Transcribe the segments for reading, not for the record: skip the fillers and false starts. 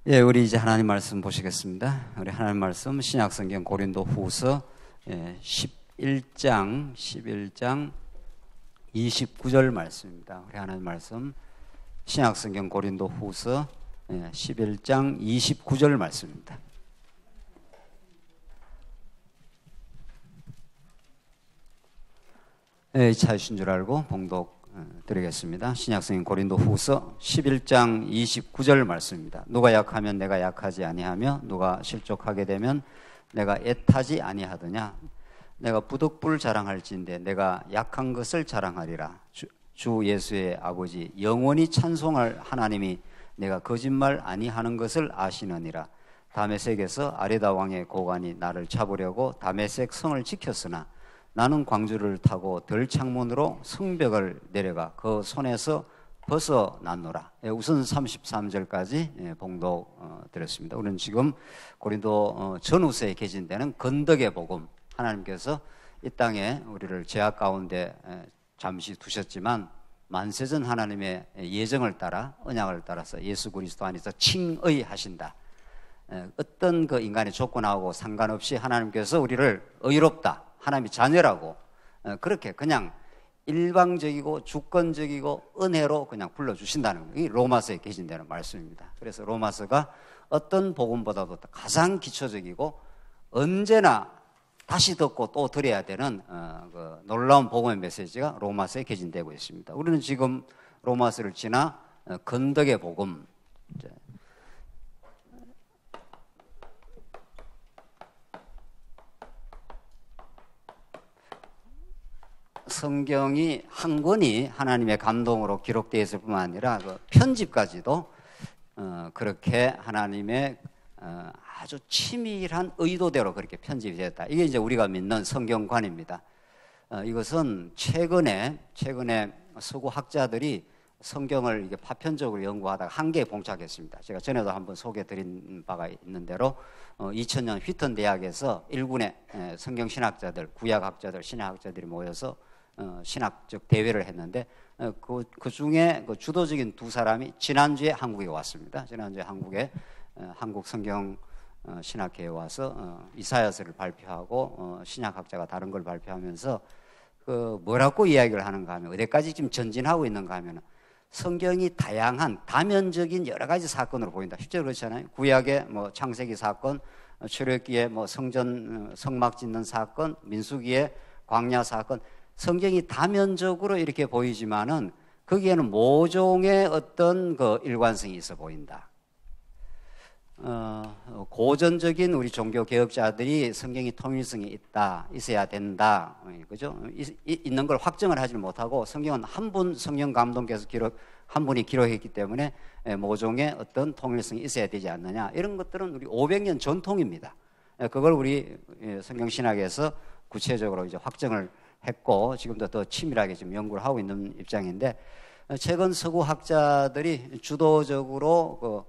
예, 우리 이제 하나님 말씀 보시겠습니다. 우리 하나님 말씀 신약성경 고린도후서 11장 29절 말씀입니다. 우리 하나님 말씀 신약성경 고린도후서 11장 29절 말씀입니다. 찾으신 줄 알고 봉독 드리겠습니다. 신약성경 고린도후서 11장 29절 말씀입니다. 누가 약하면 내가 약하지 아니하며 누가 실족하게 되면 내가 애타지 아니하더냐. 내가 부득불 자랑할진대 내가 약한 것을 자랑하리라. 주 예수의 아버지 영원히 찬송할 하나님이 내가 거짓말 아니하는 것을 아시느니라. 다메섹에서 아레다 왕의 고관이 나를 잡으려고 다메섹 성을 지켰으나 나는 광주를 타고 들창문으로 성벽을 내려가 그 손에서 벗어났노라. 우선 33절까지 봉독 드렸습니다. 우리는 지금 고린도 전후서에 계신 데는 건덕의 복음, 하나님께서 이 땅에 우리를 죄악 가운데 잠시 두셨지만 만세전 하나님의 예정을 따라 언약을 따라서 예수 그리스도 안에서 칭의하신다. 어떤 그 인간의 조건하고 상관없이 하나님께서 우리를 의롭다, 하나님의 자녀라고 그렇게 그냥 일방적이고 주권적이고 은혜로 그냥 불러주신다는 게 로마서에 계신다는 말씀입니다. 그래서 로마서가 어떤 복음보다도 가장 기초적이고 언제나 다시 듣고 또 들어야 되는 그 놀라운 복음의 메시지가 로마서에 계신되고 있습니다. 우리는 지금 로마서를 지나 건덕의 복음, 성경이 한 권이 하나님의 감동으로 기록되어 있을 뿐만 아니라 그 편집까지도 그렇게 하나님의 아주 치밀한 의도대로 그렇게 편집이 되었다. 이게 이제 우리가 믿는 성경관입니다. 이것은 최근에 서구 학자들이 성경을 이게 파편적으로 연구하다가 한계에 봉착했습니다. 제가 전에도 한번 소개드린 바가 있는 대로 2000년 휘턴 대학에서 일군의 성경신학자들, 구약학자들, 신약학자들이 모여서 신학적 대회를 했는데 그 중에 그 주도적인 두 사람이 지난주에 한국에 왔습니다. 지난주에 한국에 한국 성경 신학회에 와서 이사야서를 발표하고 신약학자가 다른 걸 발표하면서 그 뭐라고 이야기를 하는가 하면 어디까지 지금 전진하고 있는가 하면 성경이 다양한 다면적인 여러 가지 사건으로 보인다. 실제로 그렇잖아요. 구약의 뭐 창세기 사건, 출애굽기의 뭐 성전 성막 짓는 사건, 민수기의 광야 사건, 성경이 다면적으로 이렇게 보이지만은 거기에는 모종의 어떤 그 일관성이 있어 보인다. 고전적인 우리 종교 개혁자들이 성경이 통일성이 있어야 된다, 그죠? 있는 걸 확정을 하지 못하고 성경은 한 분 성령 감동께서 한 분이 기록했기 때문에 모종의 어떤 통일성이 있어야 되지 않느냐, 이런 것들은 우리 500년 전통입니다. 그걸 우리 성경신학에서 구체적으로 이제 확정을 했고 지금도 더 치밀하게 지금 연구를 하고 있는 입장인데, 최근 서구 학자들이 주도적으로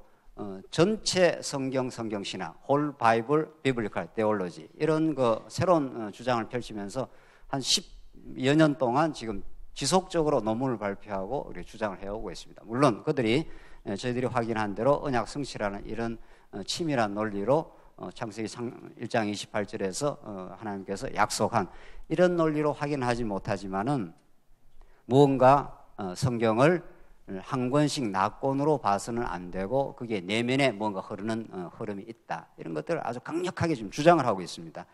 전체 성경신학, 홀 바이블 비블리컬 테올로지, 이런 그 새로운 주장을 펼치면서 한 10여 년 동안 지금 지속적으로 논문을 발표하고 우리 주장을 해오고 있습니다. 물론 그들이 저희들이 확인한 대로 언약 성취라는 이런 치밀한 논리로 창세기 1장 28절에서 하나님께서 약속한 이런 논리로 확인하지 못하지만은 무언가 성경을 한 권씩 낙권으로 봐서는 안 되고 그게 내면에 뭔가 흐르는 흐름이 있다, 이런 것들을 아주 강력하게 지금 주장을 하고 있습니다.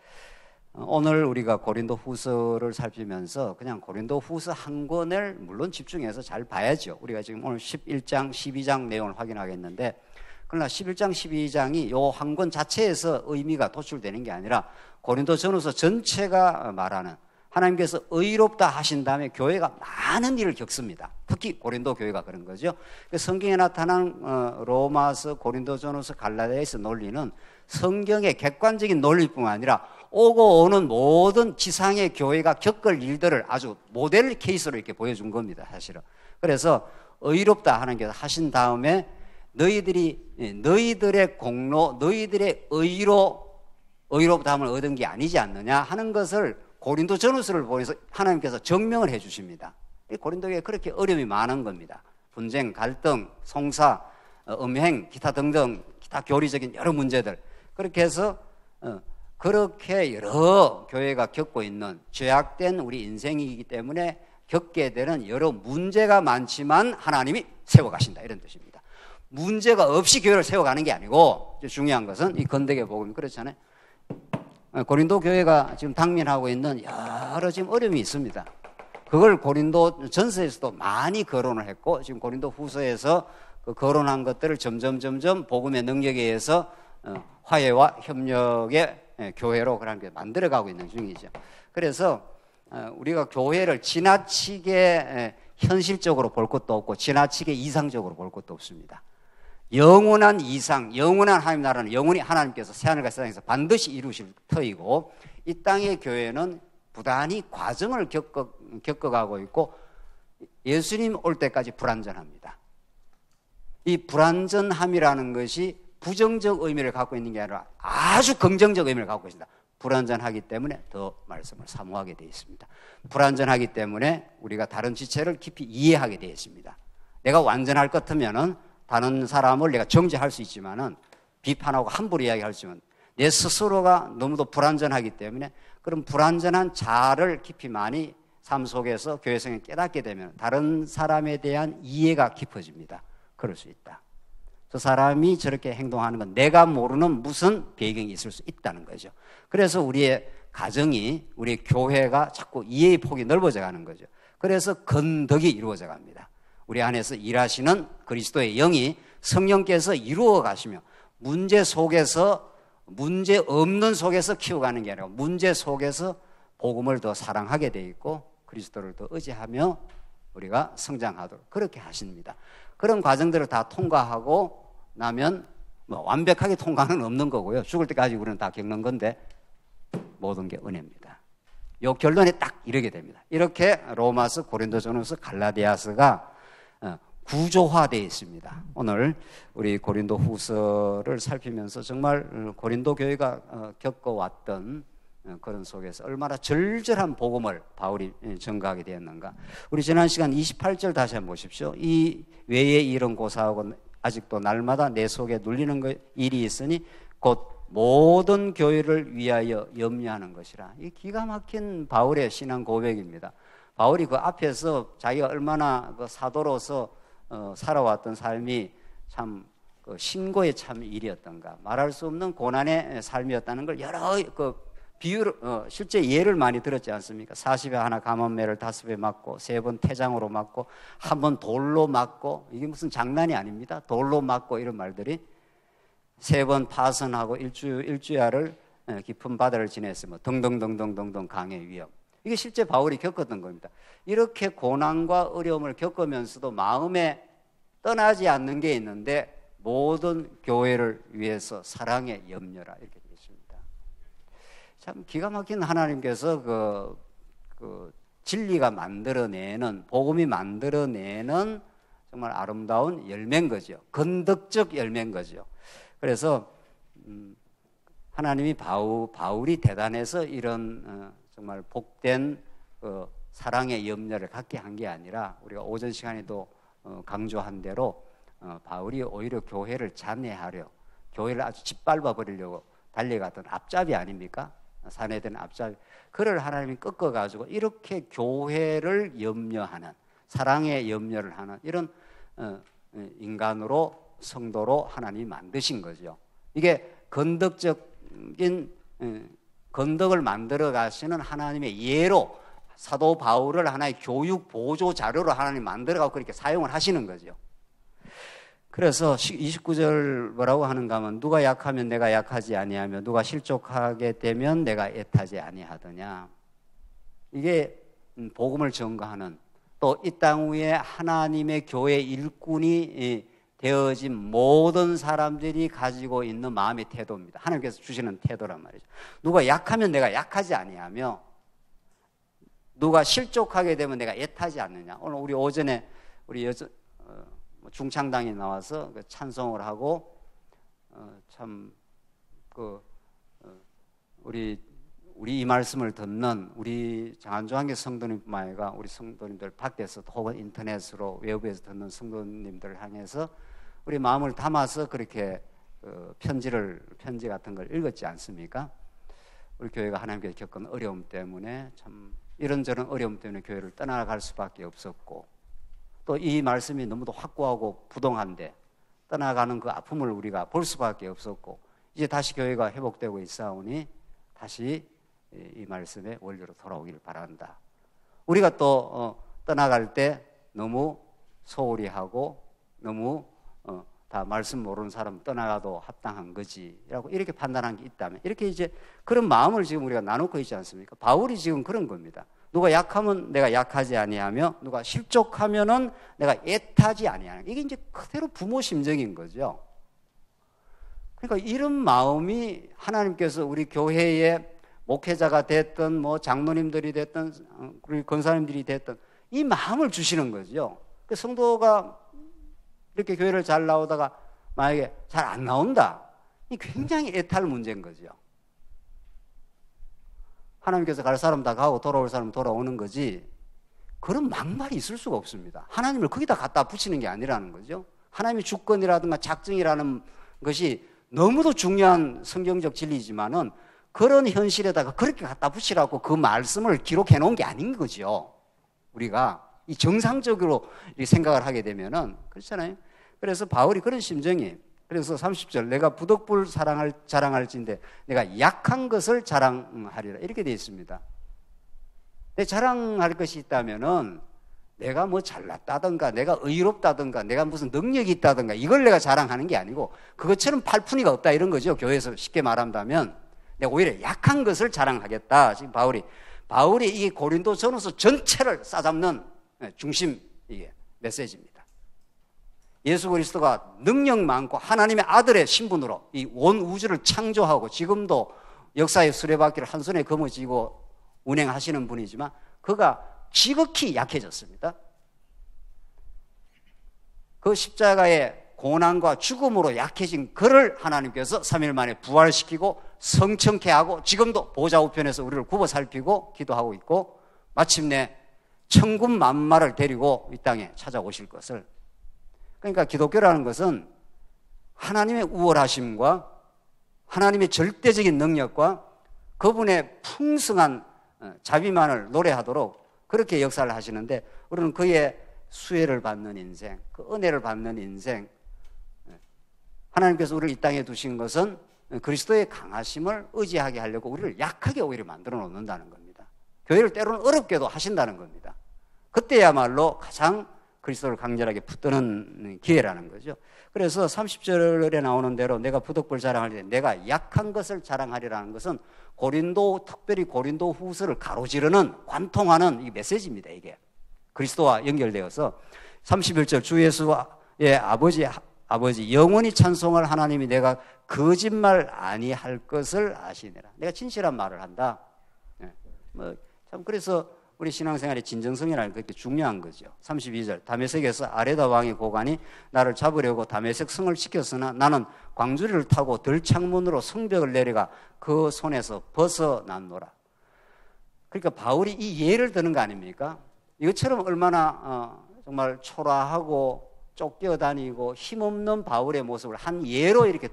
오늘 우리가 고린도후서를 살피면서 그냥 고린도후서 한 권을 물론 집중해서 잘 봐야죠. 우리가 지금 오늘 11장, 12장 내용을 확인하겠는데, 그러나 11장, 12장이 요 한 권 자체에서 의미가 도출되는 게 아니라 고린도 전후서 전체가 말하는 하나님께서 의롭다 하신 다음에 교회가 많은 일을 겪습니다. 특히 고린도 교회가 그런 거죠. 성경에 나타난 로마서, 고린도 전후서, 갈라디아서 논리는 성경의 객관적인 논리뿐만 아니라 오고 오는 모든 지상의 교회가 겪을 일들을 아주 모델 케이스로 이렇게 보여준 겁니다, 사실은. 그래서 의롭다 하나님께서 하신 다음에 너희들의 공로, 너희들의 의로 의롭다함을 얻은 게 아니지 않느냐 하는 것을 고린도 전후서를 보면서 하나님께서 증명을 해 주십니다. 고린도에 그렇게 어려움이 많은 겁니다. 분쟁, 갈등, 송사, 음행, 기타 다 교리적인 여러 문제들 그렇게 해서 그렇게 여러 교회가 겪고 있는 죄악된 우리 인생이기 때문에 겪게 되는 여러 문제가 많지만 하나님이 세워가신다 이런 뜻입니다. 문제가 없이 교회를 세워가는 게 아니고 중요한 것은 이 건덕의 복음이 그렇잖아요. 고린도 교회가 지금 당면하고 있는 여러 지금 어려움이 있습니다. 그걸 고린도 전서에서도 많이 거론을 했고 지금 고린도 후서에서 그 거론한 것들을 점점 복음의 능력에 의해서 화해와 협력의 교회로 그런 게 만들어가고 있는 중이죠. 그래서 우리가 교회를 지나치게 현실적으로 볼 것도 없고 지나치게 이상적으로 볼 것도 없습니다. 영원한 이상, 영원한 하나님 나라는 영원히 하나님께서 새하늘과 세상에서 반드시 이루실 터이고 이 땅의 교회는 부단히 과정을 겪어가고 있고 예수님 올 때까지 불완전합니다. 이 불완전함이라는 것이 부정적 의미를 갖고 있는 게 아니라 아주 긍정적 의미를 갖고 있습니다. 불완전하기 때문에 더 말씀을 사모하게 되어 있습니다. 불완전하기 때문에 우리가 다른 지체를 깊이 이해하게 되어 있습니다. 내가 완전할 것 같으면은 다른 사람을 내가 정죄할 수 있지만은 비판하고 함부로 이야기할 수 있지만 내 스스로가 너무도 불완전하기 때문에 그런 불완전한 자아를 깊이 많이 삶 속에서 교회성에 깨닫게 되면 다른 사람에 대한 이해가 깊어집니다. 그럴 수 있다. 저 사람이 저렇게 행동하는 건 내가 모르는 무슨 배경이 있을 수 있다는 거죠. 그래서 우리의 가정이, 우리 교회가 자꾸 이해의 폭이 넓어져 가는 거죠. 그래서 건덕이 이루어져 갑니다. 우리 안에서 일하시는 그리스도의 영이 성령께서 이루어 가시며 문제 속에서 문제 없는 속에서 키워가는 게 아니라 문제 속에서 복음을 더 사랑하게 돼 있고 그리스도를 더 의지하며 우리가 성장하도록 그렇게 하십니다. 그런 과정들을 다 통과하고 나면 뭐 완벽하게 통과는 없는 거고요. 죽을 때까지 우리는 다 겪는 건데 모든 게 은혜입니다. 이 결론에 딱 이르게 됩니다. 이렇게 로마서, 고린도전서, 갈라디아서가 구조화되어 있습니다. 오늘 우리 고린도 후서를 살피면서 정말 고린도 교회가 겪어왔던 그런 속에서 얼마나 절절한 복음을 바울이 전가하게 되었는가. 우리 지난 시간 28절 다시 한번 보십시오. 이 외에 이런 고사하고 아직도 날마다 내 속에 눌리는 일이 있으니 곧 모든 교회를 위하여 염려하는 것이라. 이 기가 막힌 바울의 신앙 고백입니다. 바울이 그 앞에서 자기가 얼마나 그 사도로서 살아왔던 삶이 참 신고의 참 일이었던가, 말할 수 없는 고난의 삶이었다는 걸 여러 비유를 실제 예를 많이 들었지 않습니까? 40에 하나 감언매를 5배 맞고 3번 태장으로 맞고 1번 돌로 맞고, 이게 무슨 장난이 아닙니다. 돌로 맞고 이런 말들이 3번 파선하고 일주야를 깊은 바다를 지냈으며 등등등등등등 강의 위험. 이게 실제 바울이 겪었던 겁니다. 이렇게 고난과 어려움을 겪으면서도 마음에 떠나지 않는 게 있는데 모든 교회를 위해서 사랑의 염려라 이렇게 되어 있습니다. 참 기가 막힌 하나님께서 그 진리가 만들어내는, 복음이 만들어내는 정말 아름다운 열매인 거죠. 건덕적 열매인 거죠. 그래서 하나님이 바울이 대단해서 이런 정말 복된 사랑의 염려를 갖게 한 게 아니라 우리가 오전 시간에도 강조한 대로 바울이 오히려 교회를 잔해하려, 교회를 아주 짓밟아 버리려고 달려갔던 앞잡이 아닙니까? 산에 든 앞잡이. 그를 하나님이 꺾어가지고 이렇게 교회를 염려하는, 사랑의 염려를 하는 이런 인간으로, 성도로 하나님이 만드신 거죠. 이게 건덕적인 건덕을 만들어 가시는 하나님의 예로 사도 바울을 하나의 교육 보조 자료로 하나님 만들어가고 그렇게 사용을 하시는 거죠. 그래서 29절 뭐라고 하는가 하면 누가 약하면 내가 약하지 아니하며 누가 실족하게 되면 내가 애타지 아니하더냐. 이게 복음을 전가하는, 또 이 땅 위에 하나님의 교회 일꾼이 되어진 모든 사람들이 가지고 있는 마음의 태도입니다. 하나님께서 주시는 태도란 말이죠. 누가 약하면 내가 약하지 아니하며 누가 실족하게 되면 내가 애타지 않느냐. 오늘 우리 오전에 우리 중창당에 나와서 찬송을 하고 우리 이 말씀을 듣는 우리 장안조한교 성도님뿐만 아니라 우리 성도님들 밖에서 혹은 인터넷으로 외부에서 듣는 성도님들을 향해서 우리 마음을 담아서 그렇게 편지 같은 걸 읽었지 않습니까? 우리 교회가 하나님께서 겪은 어려움 때문에 참 이런저런 어려움 때문에 교회를 떠나갈 수밖에 없었고, 또 이 말씀이 너무도 확고하고 부동한데 떠나가는 그 아픔을 우리가 볼 수밖에 없었고, 이제 다시 교회가 회복되고 있사오니 다시 이 말씀의 원리로 돌아오기를 바란다. 우리가 또 떠나갈 때 너무 소홀히 하고 너무 다 말씀 모르는 사람 떠나가도 합당한 거지라고 이렇게 판단한 게 있다면, 이렇게 이제 그런 마음을 지금 우리가 나누고 있지 않습니까? 바울이 지금 그런 겁니다. 누가 약하면 내가 약하지 아니하며 누가 실족하면은 내가 애타지 아니하는, 이게 이제 그대로 부모 심정인 거죠. 그러니까 이런 마음이 하나님께서 우리 교회의 목회자가 됐든 뭐 장로님들이 됐든 우리 권사님들이 됐든 이 마음을 주시는 거죠. 그 성도가 이렇게 교회를 잘 나오다가 만약에 잘 안 나온다, 이 굉장히 애탈 문제인 거죠. 하나님께서 갈 사람 다 가고 돌아올 사람 돌아오는 거지, 그런 막말이 있을 수가 없습니다. 하나님을 거기다 갖다 붙이는 게 아니라는 거죠. 하나님의 주권이라든가 작정이라는 것이 너무도 중요한 성경적 진리지만은 그런 현실에다가 그렇게 갖다 붙이라고 그 말씀을 기록해 놓은 게 아닌 거죠. 우리가 이 정상적으로 생각을 하게 되면은 그렇잖아요. 그래서 바울이 그런 심정이, 그래서 30절 내가 부득불 자랑할진대 내가 약한 것을 자랑하리라 이렇게 되어 있습니다. 내 자랑할 것이 있다면은 내가 뭐 잘났다든가 내가 의롭다든가 내가 무슨 능력이 있다든가 이걸 내가 자랑하는 게 아니고, 그것처럼 팔푼이가 없다 이런 거죠. 교회에서 쉽게 말한다면 내가 오히려 약한 것을 자랑하겠다. 지금 바울이 이 고린도 전후서 전체를 싸잡는 중심, 이게 메시지입니다. 예수 그리스도가 능력 많고 하나님의 아들의 신분으로 이 온 우주를 창조하고 지금도 역사의 수레바퀴를 한 손에 거머쥐고 운행하시는 분이지만 그가 지극히 약해졌습니다. 그 십자가의 고난과 죽음으로 약해진 그를 하나님께서 3일 만에 부활시키고 성청케 하고 지금도 보좌 우편에서 우리를 굽어 살피고 기도하고 있고, 마침내 천군 만마를 데리고 이 땅에 찾아오실 것을. 그러니까 기독교라는 것은 하나님의 우월하심과 하나님의 절대적인 능력과 그분의 풍성한 자비만을 노래하도록 그렇게 역사를 하시는데, 우리는 그의 수혜를 받는 인생, 그 은혜를 받는 인생, 하나님께서 우리를 이 땅에 두신 것은 그리스도의 강하심을 의지하게 하려고 우리를 약하게 오히려 만들어 놓는다는 겁니다. 교회를 때로는 어렵게도 하신다는 겁니다. 그때야말로 가장 그리스도를 강렬하게 붙드는 기회라는 거죠. 그래서 30절에 나오는 대로 내가 부득불 자랑하리, 내가 약한 것을 자랑하리라는 것은 특별히 고린도 후서를 가로지르는 관통하는 이 메시지입니다. 이게 그리스도와 연결되어서 31절 주 예수의 아버지 영원히 찬송할 하나님이 내가 거짓말 아니할 것을 아시느라. 내가 진실한 말을 한다. 참 그래서 우리 신앙생활의 진정성이라는 게 그렇게 중요한 거죠. 32절 다메섹에서 아레다 왕의 고관이 나를 잡으려고 다메섹 성을 지켰으나 나는 광주리를 타고 들창문으로 성벽을 내려가 그 손에서 벗어났노라. 그러니까 바울이 이 예를 드는 거 아닙니까? 이것처럼 얼마나 정말 초라하고 쫓겨다니고 힘없는 바울의 모습을 한 예로 이렇게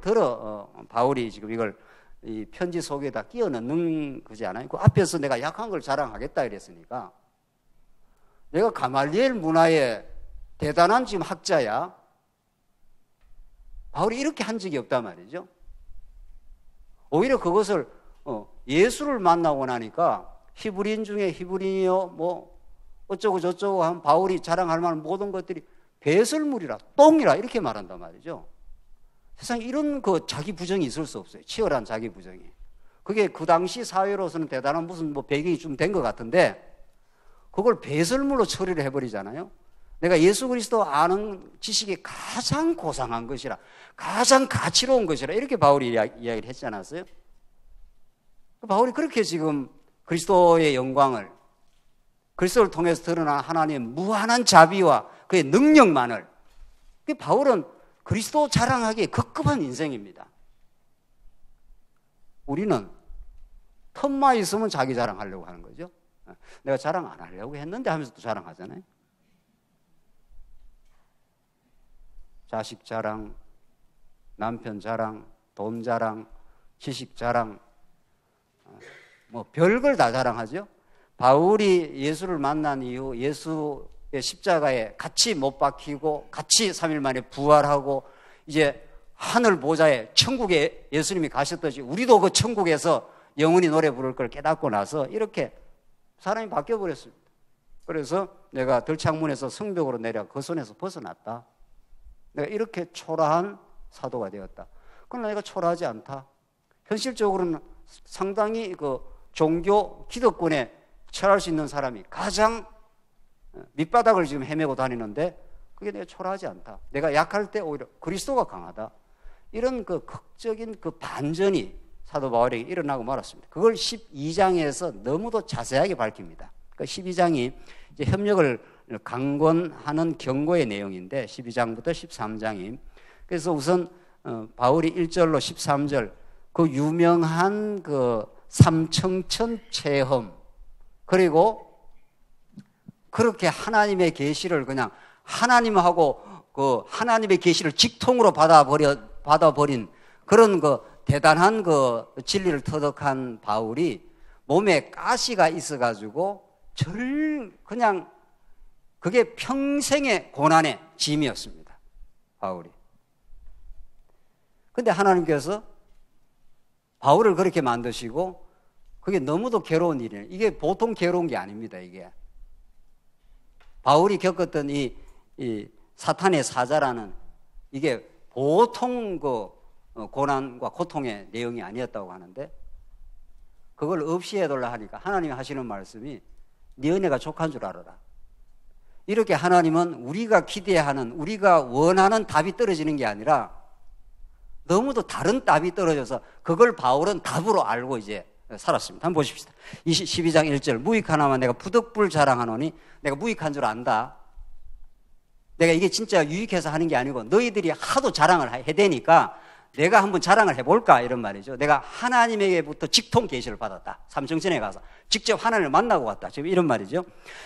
바울이 지금 이걸 이 편지 속에다 끼워 넣는 거지 않아요? 그 앞에서 내가 약한 걸 자랑하겠다 이랬으니까, 내가 가말리엘 문화의 대단한 지금 학자야. 바울이 이렇게 한 적이 없단 말이죠. 오히려 그것을 예수를 만나고 나니까 히브리인 중에 히브리인이요 뭐 어쩌고 저쩌고 한 바울이 자랑할 만한 모든 것들이 배설물이라 똥이라 이렇게 말한단 말이죠. 세상에 이런 그 자기 부정이 있을 수 없어요. 치열한 자기 부정이. 그게 그 당시 사회로서는 대단한 무슨 뭐 배경이 좀 된 것 같은데 그걸 배설물로 처리를 해버리잖아요. 내가 예수 그리스도 아는 지식이 가장 고상한 것이라, 가장 가치로운 것이라 이렇게 바울이 이야기를 했지 않았어요? 바울이 그렇게 지금 그리스도의 영광을, 그리스도를 통해서 드러난 하나님의 무한한 자비와 그의 능력만을, 바울은 그리스도 자랑하기에 급급한 인생입니다. 우리는 틈만 있으면 자기 자랑하려고 하는 거죠. 내가 자랑 안 하려고 했는데 하면서 또 자랑하잖아요. 자식 자랑, 남편 자랑, 돈 자랑, 지식 자랑, 뭐 별걸 다 자랑하죠. 바울이 예수를 만난 이후 예수의 십자가에 같이 못 박히고 같이 3일 만에 부활하고 이제 하늘 보좌에 천국에 예수님이 가셨듯이 우리도 그 천국에서 영원히 노래 부를 걸 깨닫고 나서 이렇게 사람이 바뀌어 버렸습니다. 그래서 내가 들창문에서 성벽으로 내려 그 손에서 벗어났다. 내가 이렇게 초라한 사도가 되었다. 그러나 내가 초라하지 않다. 현실적으로는 상당히 그 종교 기득권에 처할 수 있는 사람이 가장 밑바닥을 지금 헤매고 다니는데 그게 내가 초라하지 않다. 내가 약할 때 오히려 그리스도가 강하다. 이런 그 극적인 그 반전이 사도 바울에게 일어나고 말았습니다. 그걸 12장에서 너무도 자세하게 밝힙니다. 그 12장이 이제 협력을 강권하는 경고의 내용인데 12장부터 13장이 그래서 우선 바울이 1절로 13절 그 유명한 그 삼청천 체험 그리고 그렇게 하나님의 계시를 그냥 하나님하고 그 하나님의 계시를 직통으로 받아버린 그런 그 대단한 그 진리를 터득한 바울이 몸에 가시가 있어가지고 그냥 그게 평생의 고난의 짐이었습니다. 바울이. 근데 하나님께서 바울을 그렇게 만드시고 그게 너무도 괴로운 일이에요. 이게 보통 괴로운 게 아닙니다. 이게 바울이 겪었던 이 사탄의 사자라는 이게 보통 그 고난과 고통의 내용이 아니었다고 하는데 그걸 없이 해달라 하니까 하나님이 하시는 말씀이 네 은혜가 족한 줄 알아라. 이렇게 하나님은 우리가 기대하는 우리가 원하는 답이 떨어지는 게 아니라 너무도 다른 답이 떨어져서 그걸 바울은 답으로 알고 이제 살았습니다. 한번 보십시다. 12장 1절 무익하나마 내가 부득불 자랑하노니 내가 무익한 줄 안다. 내가 이게 진짜 유익해서 하는 게 아니고 너희들이 하도 자랑을 해대니까 내가 한번 자랑을 해볼까 이런 말이죠. 내가 하나님에게부터 직통 계시를 받았다. 삼청천에 가서 직접 하나님을 만나고 왔다. 지금 이런 말이죠.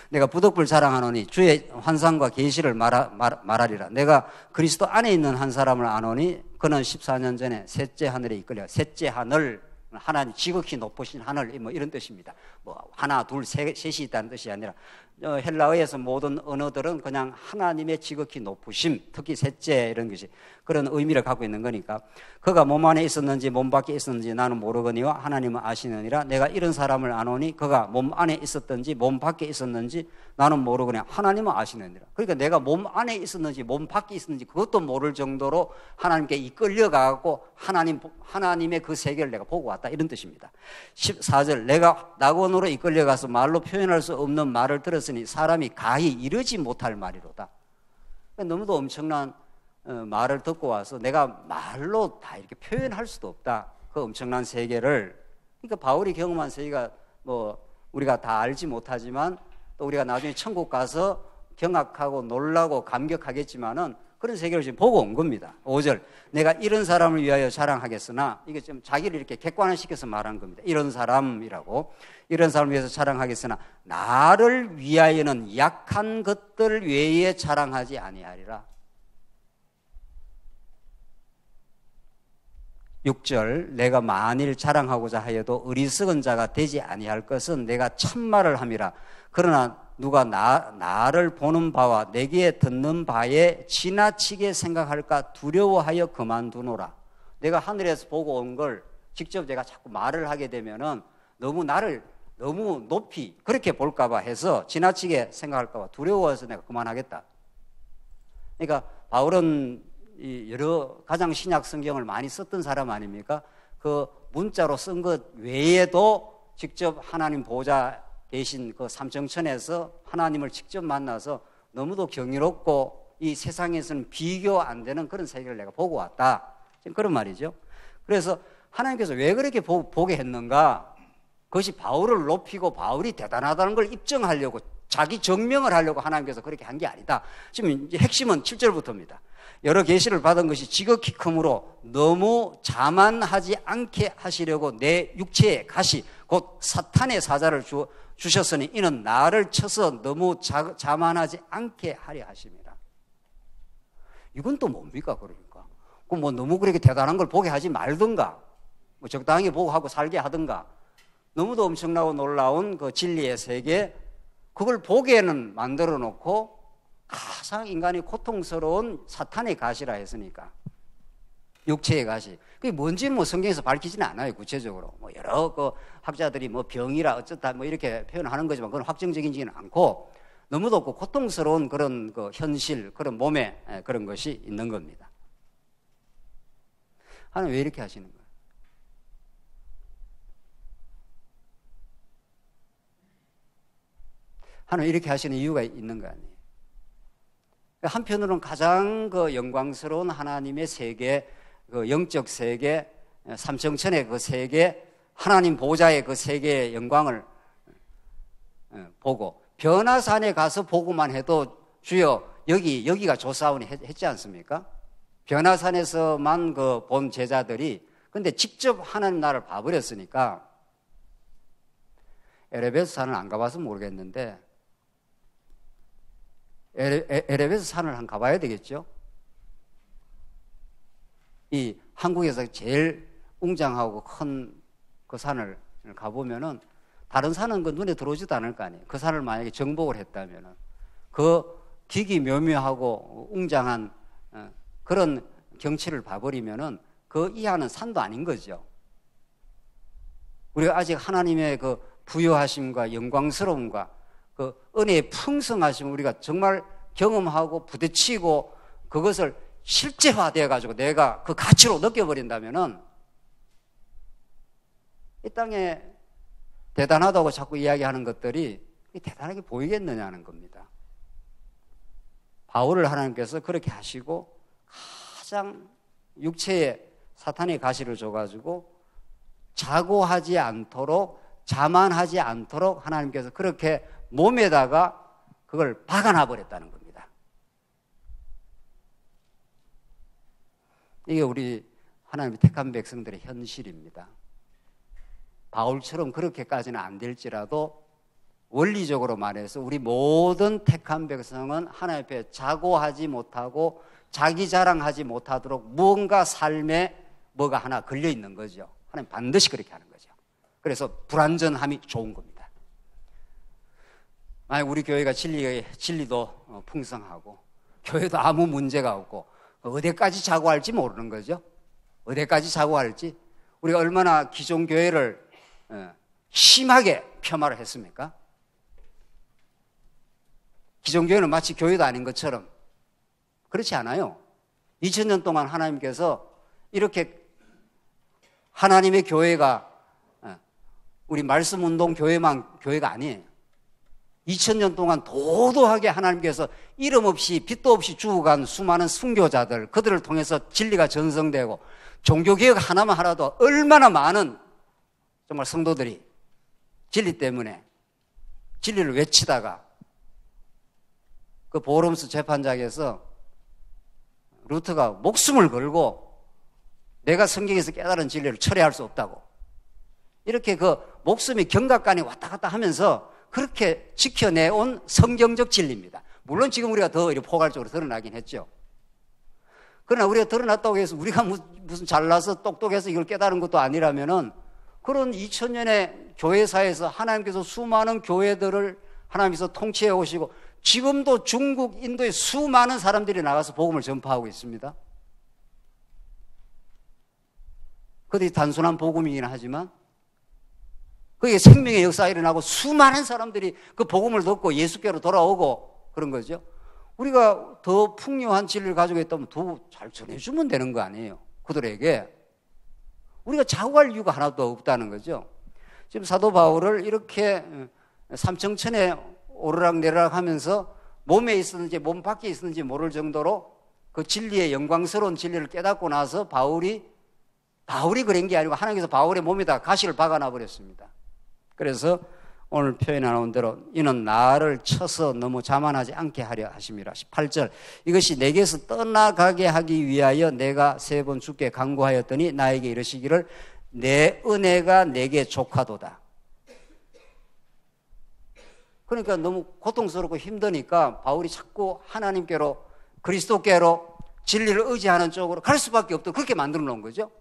내가 부득불 자랑하노니 주의 환상과 계시를 말하리라. 내가 그리스도 안에 있는 한 사람을 아노니 그는 14년 전에 셋째 하늘에 이끌려 셋째 하늘 하나님 지극히 높으신 하늘 뭐 이런 뜻입니다. 뭐 하나 둘 셋이 있다는 뜻이 아니라 헬라어에서 모든 언어들은 그냥 하나님의 지극히 높으심 특히 셋째 이런 것이 그런 의미를 갖고 있는 거니까 그가 몸 안에 있었는지 몸 밖에 있었는지 나는 모르거니와 하나님은 아시느니라. 내가 이런 사람을 아노니 그가 몸 안에 있었든지 몸 밖에 있었는지 나는 모르거니 하나님은 아시느니라. 그러니까 내가 몸 안에 있었는지 몸 밖에 있었는지 그것도 모를 정도로 하나님께 이끌려가고 하나님의 그 세계를 내가 보고 왔다 이런 뜻입니다. 14절 내가 낙원으로 이끌려가서 말로 표현할 수 없는 말을 들었으니 사람이 가히 이르지 못할 말이로다. 너무도 엄청난 말을 듣고 와서 내가 말로 다 이렇게 표현할 수도 없다. 그 엄청난 세계를 그러니까 바울이 경험한 세계가 뭐 우리가 다 알지 못하지만 또 우리가 나중에 천국 가서 경악하고 놀라고 감격하겠지만은 그런 세계를 지금 보고 온 겁니다. 5절 내가 이런 사람을 위하여 자랑하겠으나 이게 좀 자기를 이렇게 객관화시켜서 말한 겁니다. 이런 사람이라고 이런 사람을 위해서 자랑하겠으나 나를 위하여는 약한 것들 외에 자랑하지 아니하리라. 6절 내가 만일 자랑하고자 하여도 어리석은 자가 되지 아니할 것은 내가 참말을 함이라. 그러나 누가 나를 보는 바와 내게 듣는 바에 지나치게 생각할까 두려워하여 그만두노라. 내가 하늘에서 보고 온 걸 직접 내가 자꾸 말을 하게 되면은 너무 나를 너무 높이 그렇게 볼까 봐 해서 지나치게 생각할까 봐 두려워해서 내가 그만하겠다. 그러니까 바울은 여러 가장 신약 성경을 많이 썼던 사람 아닙니까? 그 문자로 쓴 것 외에도 직접 하나님 보좌 계신 그 삼청천에서 하나님을 직접 만나서 너무도 경이롭고 이 세상에서는 비교 안 되는 그런 세계를 내가 보고 왔다. 지금 그런 말이죠. 그래서 하나님께서 왜 그렇게 보게 했는가? 그것이 바울을 높이고 바울이 대단하다는 걸 입증하려고 자기 증명을 하려고 하나님께서 그렇게 한 게 아니다. 지금 이제 핵심은 7절부터입니다. 여러 계시를 받은 것이 지극히 크므로 너무 자만하지 않게 하시려고 내 육체의 가시 곧 사탄의 사자를 주셨으니 이는 나를 쳐서 너무 자만하지 않게 하려 하심이라. 이건 또 뭡니까? 그러니까 그럼 뭐 너무 그렇게 대단한 걸 보게 하지 말든가, 뭐 적당히 보고 하고 살게 하든가, 너무도 엄청나고 놀라운 그 진리의 세계, 그걸 보게는 만들어 놓고 가장 인간이 고통스러운 사탄의 가시라 했으니까, 육체의 가시. 그게 뭔지는 뭐 성경에서 밝히지는 않아요, 구체적으로. 뭐 여러 그 학자들이 뭐 병이라 어쩌다 뭐 이렇게 표현하는 거지만 그건 확정적이지는 않고, 너무도 그 고통스러운 그런 그 현실, 그런 몸에 그런 것이 있는 겁니다. 하나님 왜 이렇게 하시는 거예요? 하나님 이렇게 하시는 이유가 있는 거 아니에요? 한편으로는 가장 그 영광스러운 하나님의 세계, 그 영적 세계, 삼성천의 그 세계, 하나님 보좌의 그 세계의 영광을 보고, 변화산에 가서 보고만 해도 주여 여기가 좋사오니 했지 않습니까? 변화산에서만 그 본 제자들이, 근데 직접 하나님 나라를 봐버렸으니까, 에레베스 산을 안 가봐서 모르겠는데 에레베스 산을 한번 가봐야 되겠죠? 이 한국에서 제일 웅장하고 큰 그 산을 가보면은 다른 산은 그 눈에 들어오지도 않을 거 아니에요. 그 산을 만약에 정복을 했다면은 그 기기묘묘하고 웅장한 그런 경치를 봐버리면은 그 이하는 산도 아닌 거죠. 우리가 아직 하나님의 그 부요하심과 영광스러움과 그 은혜의 풍성하심을 우리가 정말 경험하고 부딪히고 그것을 실제화되어 가지고 내가 그 가치로 느껴버린다면은 이 땅에 대단하다고 자꾸 이야기하는 것들이 대단하게 보이겠느냐는 겁니다. 바울을 하나님께서 그렇게 하시고 가장 육체에 사탄의 가시를 줘가지고 자고하지 않도록, 자만하지 않도록 하나님께서 그렇게 몸에다가 그걸 박아놔 버렸다는 겁니다. 이게 우리 하나님의 택한 백성들의 현실입니다. 바울처럼 그렇게까지는 안 될지라도 원리적으로 말해서 우리 모든 택한 백성은 하나님 앞에 자고하지 못하고 자기 자랑하지 못하도록 무언가 삶에 뭐가 하나 걸려 있는 거죠. 하나님 반드시 그렇게 하는 거죠. 그래서 불완전함이 좋은 겁니다. 만약 우리 교회가 진리도 풍성하고 교회도 아무 문제가 없고 어디까지 자고할지 모르는 거죠. 어디까지 자고할지. 우리가 얼마나 기존 교회를 심하게 폄하를 했습니까? 기존 교회는 마치 교회도 아닌 것처럼. 그렇지 않아요. 2000년 동안 하나님께서 이렇게 하나님의 교회가 우리 말씀운동 교회만 교회가 아니에요. 2000년 동안 도도하게 하나님께서 이름 없이 빛도 없이 죽어간 수많은 순교자들, 그들을 통해서 진리가 전성되고 종교개혁 하나만 하라도 얼마나 많은 정말 성도들이 진리 때문에 진리를 외치다가 그 보름스 재판장에서 루터가 목숨을 걸고 내가 성경에서 깨달은 진리를 철회할 수 없다고 이렇게 그 목숨이 경각간에 왔다 갔다 하면서 그렇게 지켜내온 성경적 진리입니다. 물론 지금 우리가 더 포괄적으로 드러나긴 했죠. 그러나 우리가 드러났다고 해서 우리가 무슨 잘나서 똑똑해서 이걸 깨달은 것도 아니라면은 그런 2000년의 교회사에서 하나님께서 수많은 교회들을 하나님께서 통치해 오시고 지금도 중국, 인도에 수많은 사람들이 나가서 복음을 전파하고 있습니다. 그들이 단순한 복음이긴 하지만 그게 생명의 역사가 일어나고 수많은 사람들이 그 복음을 듣고 예수께로 돌아오고 그런 거죠. 우리가 더 풍요한 진리를 가지고 있다면 더 잘 전해주면 되는 거 아니에요. 그들에게. 우리가 자고할 이유가 하나도 없다는 거죠. 지금 사도 바울을 이렇게 삼청천에 오르락내리락 하면서 몸에 있었는지 몸 밖에 있었는지 모를 정도로 그 진리의 영광스러운 진리를 깨닫고 나서 바울이 그런 게 아니고 하나님께서 바울의 몸에다 가시를 박아놔 버렸습니다. 그래서 오늘 표현해 놓은 대로 이는 나를 쳐서 너무 자만하지 않게 하려 하심이라. 18절 이것이 내게서 떠나가게 하기 위하여 내가 3번 주께 간구하였더니 나에게 이르시기를 내 은혜가 내게 족하도다. 그러니까 너무 고통스럽고 힘드니까 바울이 자꾸 하나님께로 그리스도께로 진리를 의지하는 쪽으로 갈 수밖에 없도록 그렇게 만들어 놓은 거죠.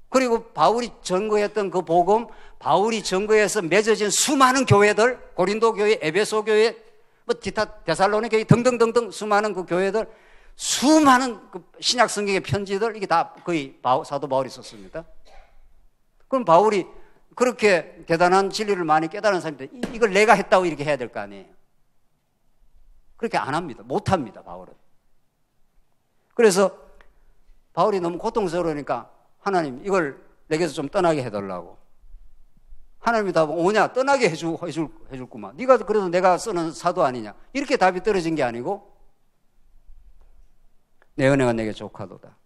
그리고 바울이 전거했던 그 복음, 바울이 전거해서 맺어진 수많은 교회들, 고린도 교회, 에베소 교회, 뭐 기타 데살로니 교회 등등등등 수많은 그 교회들, 수많은 그 신약 성경의 편지들, 이게 다 거의 사도 바울이 썼습니다. 그럼 바울이 그렇게 대단한 진리를 많이 깨달은 사람인데 이걸 내가 했다고 이렇게 해야 될 거 아니에요. 그렇게 안 합니다. 못 합니다, 바울은. 그래서 바울이 너무 고통스러우니까 하나님 이걸 내게서 좀 떠나게 해달라고. 하나님이 답은 오냐? 떠나게 해줄구만. 네가 그래도 내가 쓰는 사도 아니냐? 이렇게 답이 떨어진 게 아니고 내 은혜가 내게 족하도다.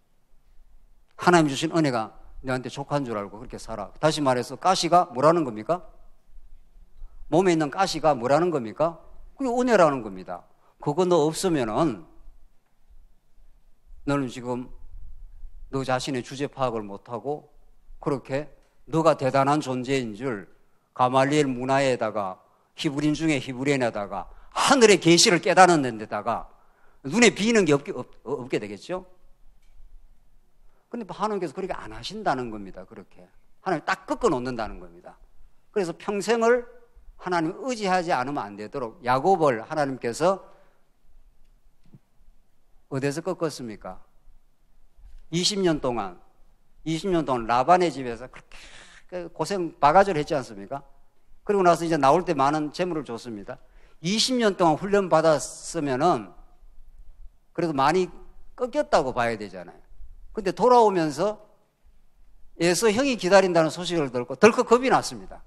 하나님 주신 은혜가 너한테 족한 줄 알고 그렇게 살아. 다시 말해서 가시가 뭐라는 겁니까? 몸에 있는 가시가 뭐라는 겁니까? 그게 은혜라는 겁니다. 그거 너 없으면은 너는 지금 너 자신의 주제 파악을 못하고 그렇게 너가 대단한 존재인 줄 가말리엘 문화에다가 히브리인 중에 히브리인에다가 하늘의 계시를 깨닫는 데다가 눈에 비이는 게 없게 되겠죠? 그런데 하나님께서 그렇게 안 하신다는 겁니다. 그렇게 하나님 딱 꺾어 놓는다는 겁니다. 그래서 평생을 하나님 의지하지 않으면 안 되도록 야곱을 하나님께서 어디서 꺾었습니까? 20년 동안 라반의 집에서 그렇게 고생 바가지를 했지 않습니까? 그리고 나서 이제 나올 때 많은 재물을 줬습니다. 20년 동안 훈련 받았으면은 그래도 많이 꺾였다고 봐야 되잖아요. 근데 돌아오면서 에서 형이 기다린다는 소식을 듣고 덜컥 겁이 났습니다.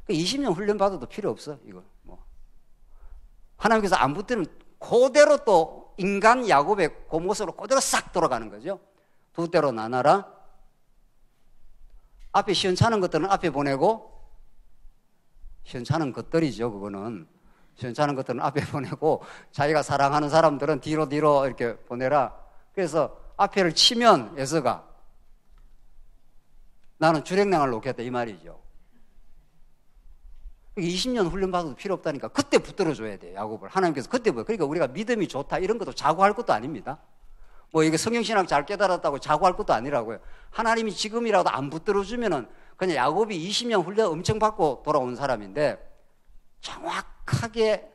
20년 훈련 받아도 필요 없어, 이거. 하나님께서 안 붙들면 그대로 또 인간 야곱의 그 모습으로 그대로 싹 돌아가는 거죠. 두 대로 나눠라. 앞에 시원찮은 것들은 앞에 보내고, 시원찮은 것들이죠, 그거는. 시원찮은 것들은 앞에 보내고, 자기가 사랑하는 사람들은 뒤로 이렇게 보내라. 그래서 앞에를 치면 에서가 나는 주랭랑을 놓겠다 이 말이죠. 20년 훈련 받아도 필요 없다니까 그때 붙들어줘야 돼요, 야곱을. 하나님께서 그때 그러니까 우리가 믿음이 좋다 이런 것도 자고할 것도 아닙니다. 뭐 이게 성경신학 잘 깨달았다고 자고할 것도 아니라고요. 하나님이 지금이라도 안 붙들어주면은 그냥 야곱이 20년 훈련 엄청 받고 돌아온 사람인데 정확하게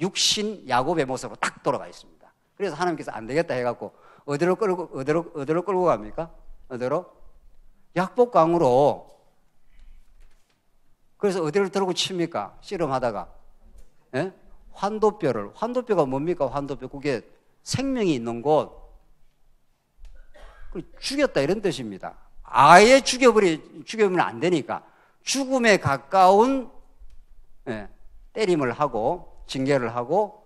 육신 야곱의 모습으로 딱 돌아가 있습니다. 그래서 하나님께서 안 되겠다 해갖고 어디로 끌고 갑니까? 어디로? 약복강으로. 그래서 어디를 들고 칩니까? 씨름하다가. 예? 환도뼈가 뭡니까? 환도뼈. 그게 생명이 있는 곳. 죽였다 이런 뜻입니다. 아예 죽여버리면 안 되니까. 죽음에 가까운 때림을 하고 징계를 하고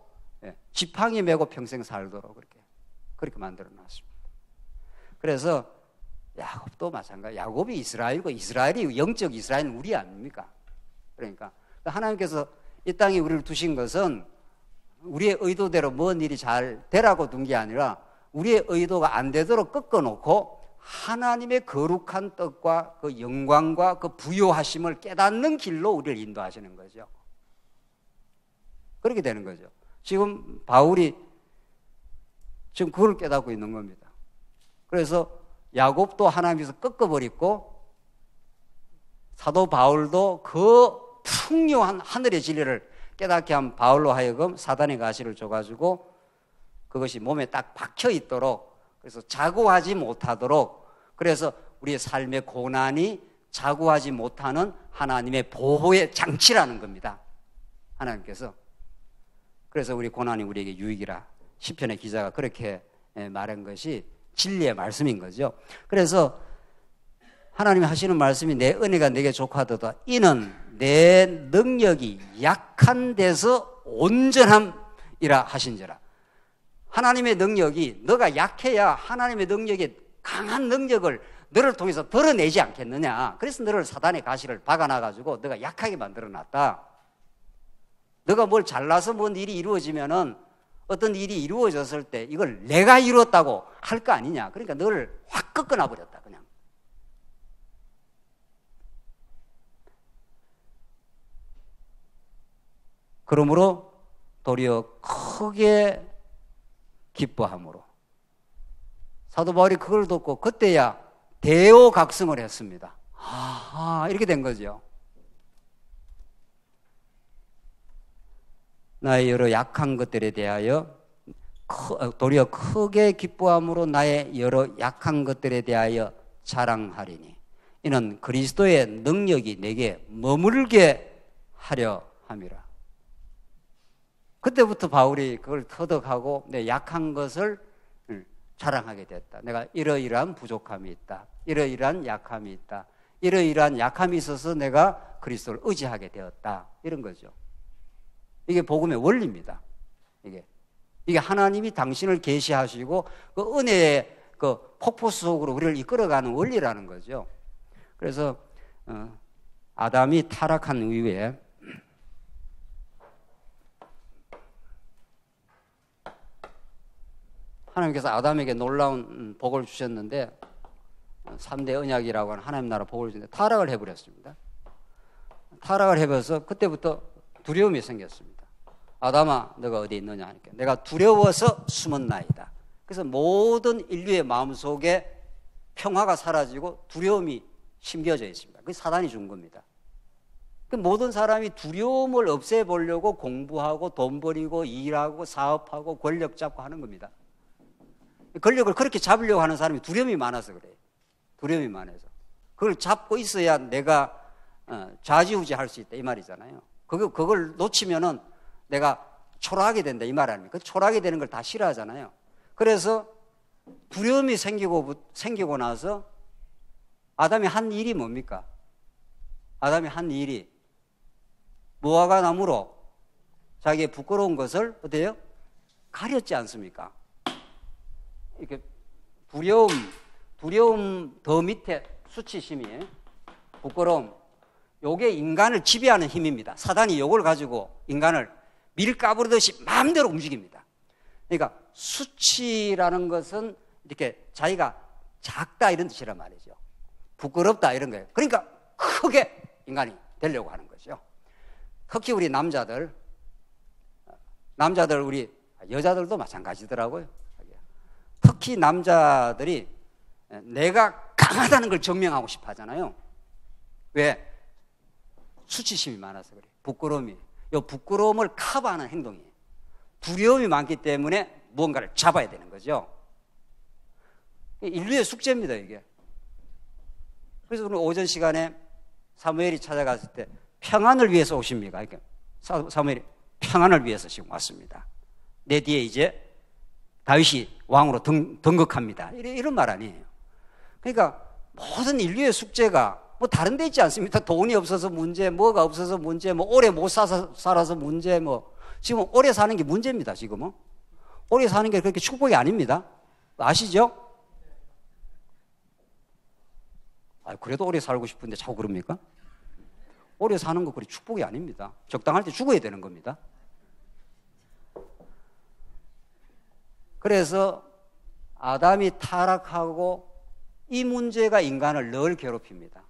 지팡이 메고 평생 살도록 그렇게 만들어 놨습니다. 그래서 야곱도 마찬가지. 야곱이 이스라엘이고 이스라엘이 영적 이스라엘은 우리 아닙니까? 그러니까 하나님께서 이 땅에 우리를 두신 것은 우리의 의도대로 뭔 일이 잘 되라고 둔 게 아니라 우리의 의도가 안 되도록 꺾어놓고 하나님의 거룩한 뜻과 그 영광과 그 부요하심을 깨닫는 길로 우리를 인도하시는 거죠. 그렇게 되는 거죠. 지금 바울이 지금 그걸 깨닫고 있는 겁니다. 그래서 야곱도 하나님께서 꺾어버리고 사도 바울도 그 풍요한 하늘의 진리를 깨닫게 한 바울로 하여금 사단의 가시를 줘가지고 그것이 몸에 딱 박혀 있도록, 그래서 자고하지 못하도록, 그래서 우리의 삶의 고난이 자고하지 못하는 하나님의 보호의 장치라는 겁니다. 하나님께서. 그래서 우리 고난이 우리에게 유익이라 시편의 기자가 그렇게 말한 것이 진리의 말씀인 거죠. 그래서 하나님이 하시는 말씀이 내 은혜가 내게 족하도다. 이는 내 능력이 약한 데서 온전함이라 하신지라. 하나님의 능력이, 너가 약해야 하나님의 능력이 강한 능력을 너를 통해서 드러내지 않겠느냐. 그래서 너를 사단의 가시를 박아놔가지고 너가 약하게 만들어놨다. 너가 뭘 잘나서 뭔 일이 이루어지면은 어떤 일이 이루어졌을 때 이걸 내가 이루었다고 할 거 아니냐. 그러니까 너를 확 꺾어놔버렸다, 그냥. 그러므로 도리어 크게 기뻐함으로. 사도 바울이 그걸 듣고 그때야 대오각성을 했습니다. 아하, 이렇게 된 거죠. 나의 여러 약한 것들에 대하여 도리어 크게 기뻐함으로 나의 여러 약한 것들에 대하여 자랑하리니 이는 그리스도의 능력이 내게 머물게 하려 함이라. 그때부터 바울이 그걸 터득하고 내 약한 것을 자랑하게 됐다. 내가 이러이러한 부족함이 있다. 이러이러한 약함이 있다. 이러이러한 약함이 있어서 내가 그리스도를 의지하게 되었다. 이런 거죠. 이게 복음의 원리입니다. 이게 하나님이 당신을 계시하시고 그 은혜의 그 폭포 속으로 우리를 이끌어가는 원리라는 거죠. 그래서 아담이 타락한 이후에 하나님께서 아담에게 놀라운 복을 주셨는데 3대 언약이라고 하는 하나님 나라 복을 주는데 타락을 해버렸습니다. 타락을 해버려서 그때부터 두려움이 생겼습니다. 아담아 너가 어디 있느냐 하니까 내가 두려워서 숨었나이다. 그래서 모든 인류의 마음속에 평화가 사라지고 두려움이 심겨져 있습니다. 그게 사단이 준 겁니다. 그 모든 사람이 두려움을 없애보려고 공부하고 돈 벌이고 일하고 사업하고 권력 잡고 하는 겁니다. 권력을 그렇게 잡으려고 하는 사람이 두려움이 많아서 그래요. 두려움이 많아서. 그걸 잡고 있어야 내가 좌지우지 할 수 있다 이 말이잖아요. 그걸 놓치면은 내가 초라하게 된다 이 말 아닙니까? 초라하게 되는 걸 다 싫어하잖아요. 그래서 두려움이 생기고 나서 아담이 한 일이 뭡니까? 아담이 한 일이 무화과 나무로 자기의 부끄러운 것을 어때요? 가렸지 않습니까? 이렇게 두려움 더 밑에 수치심이 부끄러움 요게 인간을 지배하는 힘입니다. 사단이 요걸 가지고 인간을 밀가부르듯이 마음대로 움직입니다. 그러니까 수치라는 것은 이렇게 자기가 작다 이런 뜻이란 말이죠. 부끄럽다 이런 거예요. 그러니까 크게 인간이 되려고 하는 거죠. 특히 우리 남자들 우리 여자들도 마찬가지더라고요. 특히 남자들이 내가 강하다는 걸 증명하고 싶어 하잖아요. 왜? 수치심이 많아서 그래요. 부끄러움이. 이 부끄러움을 커버하는 행동이에요. 두려움이 많기 때문에 무언가를 잡아야 되는 거죠. 인류의 숙제입니다, 이게. 그래서 오늘 오전 시간에 사무엘이 찾아갔을 때 평안을 위해서 오십니까? 이렇게 사무엘이 평안을 위해서 지금 왔습니다. 내 뒤에 이제 다윗이 왕으로 등극합니다. 이런 말 아니에요. 그러니까 모든 인류의 숙제가 뭐 다른 데 있지 않습니까? 돈이 없어서 문제, 뭐가 없어서 문제, 뭐 오래 못 살아서 문제, 뭐 지금 오래 사는 게 문제입니다. 지금은 오래 사는 게 그렇게 축복이 아닙니다. 아시죠? 그래도 오래 살고 싶은데 자꾸 그럽니까? 오래 사는 거 그리 축복이 아닙니다. 적당할 때 죽어야 되는 겁니다. 그래서 아담이 타락하고 이 문제가 인간을 늘 괴롭힙니다.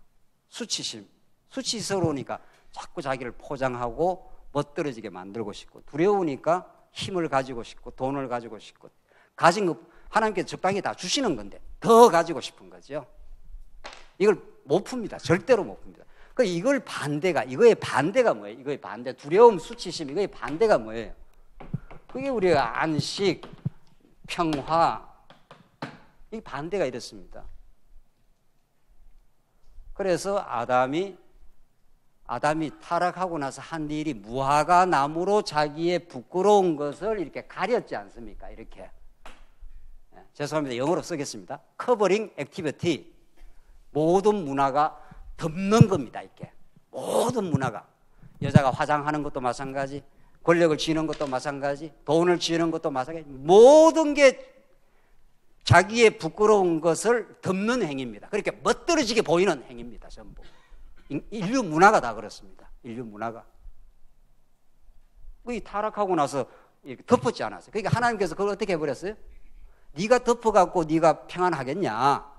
수치심, 수치스러우니까 자꾸 자기를 포장하고 멋들어지게 만들고 싶고 두려우니까 힘을 가지고 싶고 돈을 가지고 싶고 가진 거 하나님께서 적당히 다 주시는 건데 더 가지고 싶은 거죠. 이걸 못 풉니다. 절대로 못 풉니다. 이거의 반대가 뭐예요? 이거의 반대, 두려움, 수치심, 이거의 반대가 뭐예요? 그게 우리가 안식, 평화, 이 반대가 이렇습니다. 그래서 아담이 타락하고 나서 한 일이 무화과 나무로 자기의 부끄러운 것을 이렇게 가렸지 않습니까? 이렇게. 죄송합니다. 영어로 쓰겠습니다. Covering activity. 모든 문화가 덮는 겁니다. 이렇게. 모든 문화가. 여자가 화장하는 것도 마찬가지, 권력을 쥐는 것도 마찬가지, 돈을 쥐는 것도 마찬가지. 모든 게 자기의 부끄러운 것을 덮는 행위입니다. 그렇게 멋들어지게 보이는 행위입니다. 전부. 인류 문화가 다 그렇습니다. 인류 문화가. 이 타락하고 나서 이렇게 덮었지 않았어요. 그러니까 하나님께서 그걸 어떻게 해버렸어요? 네가 덮어갖고 네가 평안하겠냐?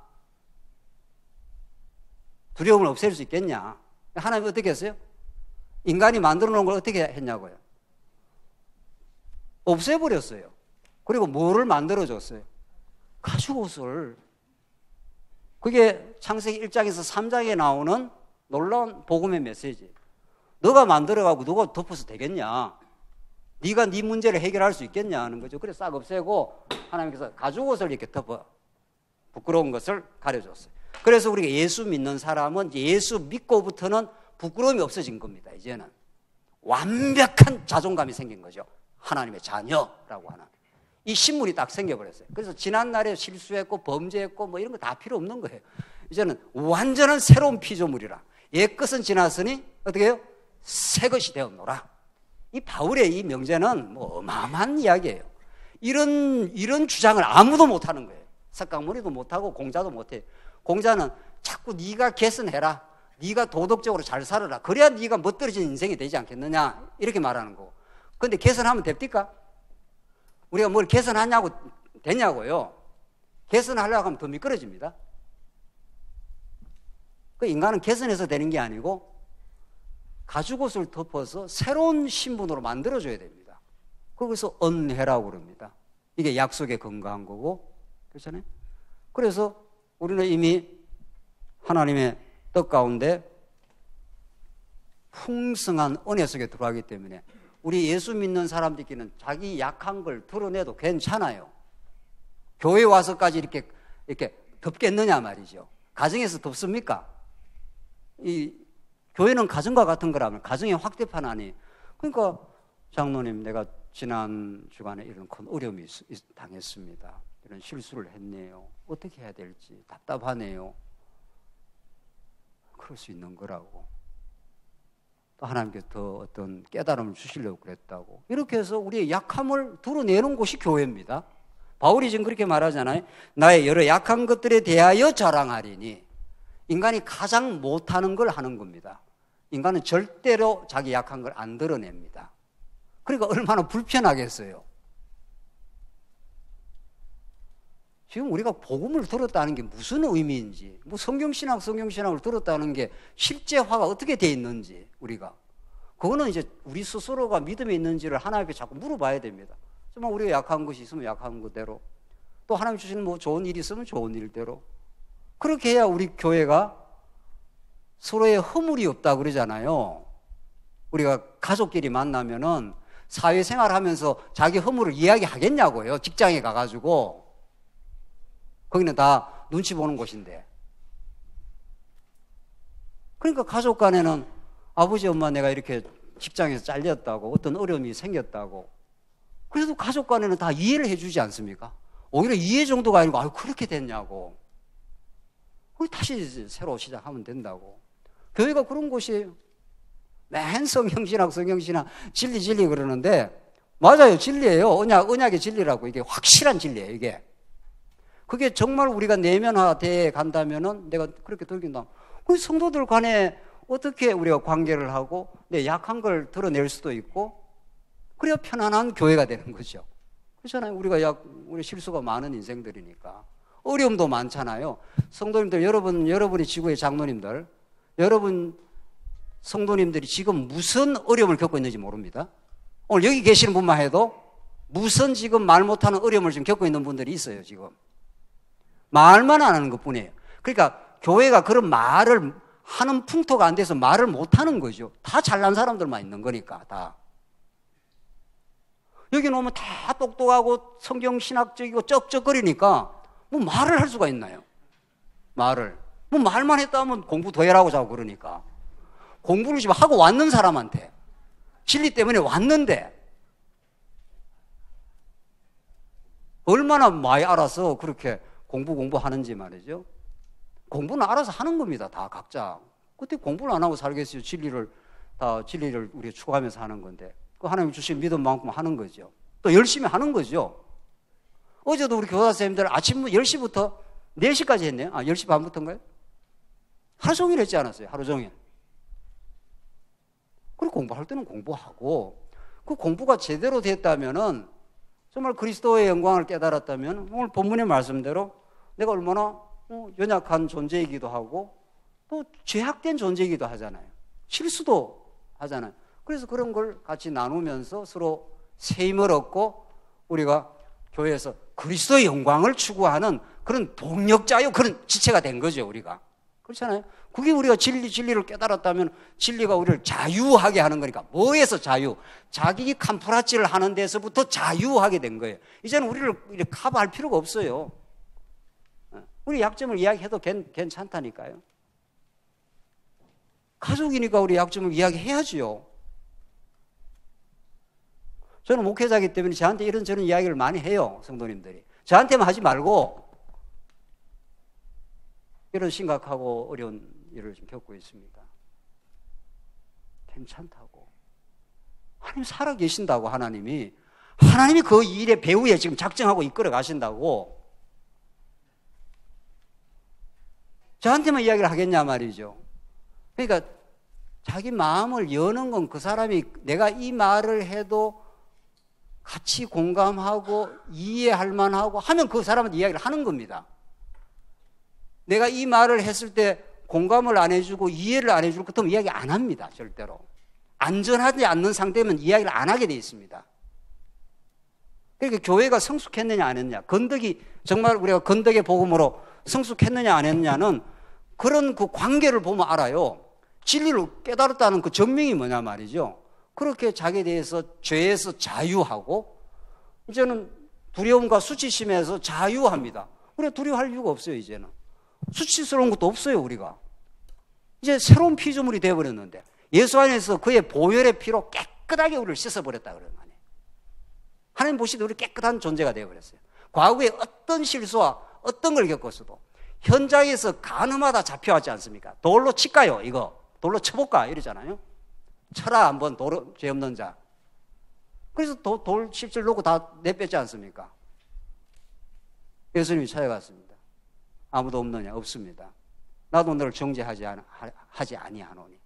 두려움을 없앨 수 있겠냐? 하나님이 어떻게 했어요? 인간이 만들어 놓은 걸 어떻게 했냐고요? 없애버렸어요. 그리고 뭐를 만들어줬어요? 가죽옷을. 그게 창세기 1장에서 3장에 나오는 놀라운 복음의 메시지. 너가 만들어가고 너가 덮어서 되겠냐? 네가 네 문제를 해결할 수 있겠냐 하는 거죠. 그래서 싹 없애고 하나님께서 가죽옷을 이렇게 덮어 부끄러운 것을 가려줬어요. 그래서 우리가 예수 믿는 사람은 이제 예수 믿고부터는 부끄러움이 없어진 겁니다. 이제는 완벽한 자존감이 생긴 거죠. 하나님의 자녀라고 하는 이 신분이 딱 생겨버렸어요. 그래서 지난날에 실수했고 범죄했고 뭐 이런 거 다 필요 없는 거예요. 이제는 완전한 새로운 피조물이라. 옛 것은 지났으니 어떻게 해요? 새 것이 되었노라. 이 바울의 이 명제는 뭐 어마어마한 이야기예요. 이런 주장을 아무도 못하는 거예요. 석강문이도 못하고 공자도 못해요. 공자는 자꾸 네가 개선해라, 네가 도덕적으로 잘 살아라, 그래야 네가 멋들어진 인생이 되지 않겠느냐 이렇게 말하는 거고. 그런데 개선하면 됩니까? 우리가 뭘 개선하냐고 되냐고요. 개선하려고 하면 더 미끄러집니다. 그 인간은 개선해서 되는 게 아니고 가죽옷을 덮어서 새로운 신분으로 만들어줘야 됩니다. 거기서 언해라고 그럽니다. 이게 약속에 근거한 거고, 그렇잖아요. 그래서 우리는 이미 하나님의 뜻 가운데 풍성한 은혜 속에 들어가기 때문에 우리 예수 믿는 사람들끼리는 자기 약한 걸 드러내도 괜찮아요. 교회 와서까지 이렇게 덮겠느냐 말이죠. 가정에서 덮습니까? 이 교회는 가정과 같은 거라면 가정의 확대판 아니에요. 그러니까 장로님, 내가 지난 주간에 이런 큰 어려움이 당했습니다. 이런 실수를 했네요. 어떻게 해야 될지 답답하네요. 그럴 수 있는 거라고. 또 하나님께서 더 어떤 깨달음을 주시려고 그랬다고. 이렇게 해서 우리의 약함을 드러내는 곳이 교회입니다. 바울이 지금 그렇게 말하잖아요. 나의 여러 약한 것들에 대하여 자랑하리니. 인간이 가장 못하는 걸 하는 겁니다. 인간은 절대로 자기 약한 걸 안 드러냅니다. 그러니까 얼마나 불편하겠어요. 지금 우리가 복음을 들었다는 게 무슨 의미인지, 뭐 성경신학을 들었다는 게 실제화가 어떻게 돼 있는지, 우리가 그거는 이제 우리 스스로가 믿음이 있는지를 하나님께 자꾸 물어봐야 됩니다. 정말 우리가 약한 것이 있으면 약한 것대로, 또 하나님 주시는 뭐 좋은 일이 있으면 좋은 일대로, 그렇게 해야 우리 교회가 서로의 허물이 없다 그러잖아요. 우리가 가족끼리 만나면은 사회생활 하면서 자기 허물을 이야기하겠냐고요. 직장에 가가지고. 거기는 다 눈치 보는 곳인데. 그러니까 가족 간에는 아버지, 엄마 내가 이렇게 직장에서 잘렸다고, 어떤 어려움이 생겼다고, 그래도 가족 간에는 다 이해를 해주지 않습니까? 오히려 이해 정도가 아니고, 아유, 그렇게 됐냐고. 다시 새로 시작하면 된다고. 교회가 그런 곳이에요. 맨 성경신학 진리 그러는데, 맞아요, 진리예요. 언약의 진리라고. 이게 확실한 진리예요, 이게. 그게 정말 우리가 내면화돼 간다면은, 내가 그렇게 들긴다. 그 성도들 간에 어떻게 우리가 관계를 하고 내 약한 걸 드러낼 수도 있고, 그래야 편안한 교회가 되는 거죠. 그렇잖아요. 우리 실수가 많은 인생들이니까. 어려움도 많잖아요. 성도님들, 여러분이 지구의 장로님들, 여러분 성도님들이 지금 무슨 어려움을 겪고 있는지 모릅니다. 오늘 여기 계시는 분만 해도 무슨 지금 말 못하는 어려움을 지금 겪고 있는 분들이 있어요. 지금 말만 안 하는 것뿐이에요. 그러니까 교회가 그런 말을 하는 풍토가 안 돼서 말을 못하는 거죠. 다 잘난 사람들만 있는 거니까. 다 여기 오면 다 똑똑하고 성경신학적이고 쩍쩍거리니까 뭐 말을 할 수가 있나요? 말을 뭐 말만 했다 하면 공부 더 해라고 자고 그러니까. 공부를 지금 하고 왔는 사람한테 진리 때문에 왔는데 얼마나 많이 알아서 그렇게 공부하는지 말이죠. 공부는 알아서 하는 겁니다. 다 각자. 그때 공부를 안 하고 살겠어요. 진리를 우리가 추구하면서 하는 건데, 그 하나님 주신 믿음만큼 하는 거죠. 또 열심히 하는 거죠. 어제도 우리 교사선생님들 아침 10시부터 4시까지 했네요. 10시 반부터인가요? 하루 종일 했지 않았어요? 하루 종일. 그리고 공부할 때는 공부하고, 그 공부가 제대로 됐다면은, 정말 그리스도의 영광을 깨달았다면, 오늘 본문의 말씀대로 내가 얼마나 연약한 존재이기도 하고, 또 죄악된 존재이기도 하잖아요. 실수도 하잖아요. 그래서 그런 걸 같이 나누면서 서로 새 힘을 얻고 우리가 교회에서 그리스도의 영광을 추구하는 그런 동력자요, 그런 지체가 된 거죠, 우리가. 그렇잖아요. 그게 우리가 진리를 깨달았다면 진리가 우리를 자유하게 하는 거니까. 뭐에서 자유? 자기 캄프라치를 하는 데서부터 자유하게 된 거예요. 이제는 우리를 이렇게 커버할 필요가 없어요. 우리 약점을 이야기해도 괜찮다니까요. 가족이니까 우리 약점을 이야기해야지요. 저는 목회자이기 때문에 저한테 이런저런 이야기를 많이 해요, 성도님들이. 저한테만 하지 말고 이런 심각하고 어려운 일을 지금 겪고 있습니다. 괜찮다고. 하나님 살아계신다고, 하나님이 그 일의 배후에 지금 작정하고 이끌어 가신다고. 저한테만 이야기를 하겠냐 말이죠. 그러니까 자기 마음을 여는 건 그 사람이 내가 이 말을 해도 같이 공감하고 이해할 만하고 하면 그 사람한테 이야기를 하는 겁니다. 내가 이 말을 했을 때 공감을 안 해주고 이해를 안 해줄 것 같으면 이야기 안 합니다. 절대로. 안전하지 않는 상태면 이야기를 안 하게 돼 있습니다. 그러니까 교회가 성숙했느냐 안 했느냐, 건덕이 정말 우리가 건덕의 복음으로 성숙했느냐 안 했느냐는 그런 그 관계를 보면 알아요. 진리를 깨달았다는 그 전명이 뭐냐 말이죠. 그렇게 자기에 대해서 죄에서 자유하고 이제는 두려움과 수치심에서 자유합니다. 우리가 두려워할 이유가 없어요. 이제는 수치스러운 것도 없어요. 우리가 이제 새로운 피조물이 되어버렸는데 예수 안에서 그의 보혈의 피로 깨끗하게 우리를 씻어버렸다 그러는 거아니에요. 하나님 보시기에 우리 깨끗한 존재가 되어버렸어요. 과거에 어떤 실수와 어떤 걸 겪었어도 현장에서 가늠하다 잡혀왔지 않습니까? 돌로 칠까요? 이거 돌로 쳐볼까? 이러잖아요. 쳐라 한번 죄 없는 자. 그래서 돌 실질 놓고 다 내뺐지 않습니까? 예수님이 찾아갔습니다. 아무도 없느냐? 없습니다. 나도 너를 정죄하지 아니하노니.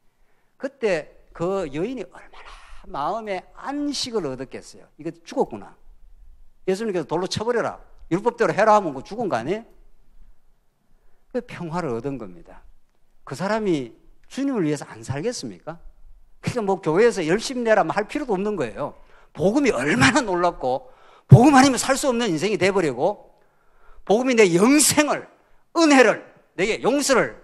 그때 그 여인이 얼마나 마음에 안식을 얻었겠어요. 이거 죽었구나. 예수님께서 돌로 쳐버려라, 율법대로 해라 하면 그 죽은 거 아니에요? 그 평화를 얻은 겁니다. 그 사람이 주님을 위해서 안 살겠습니까? 그러니까 뭐 교회에서 열심히 내라 할 필요도 없는 거예요. 복음이 얼마나 놀랍고 복음 아니면 살 수 없는 인생이 돼버리고 복음이 내 영생을, 은혜를, 내게 용서를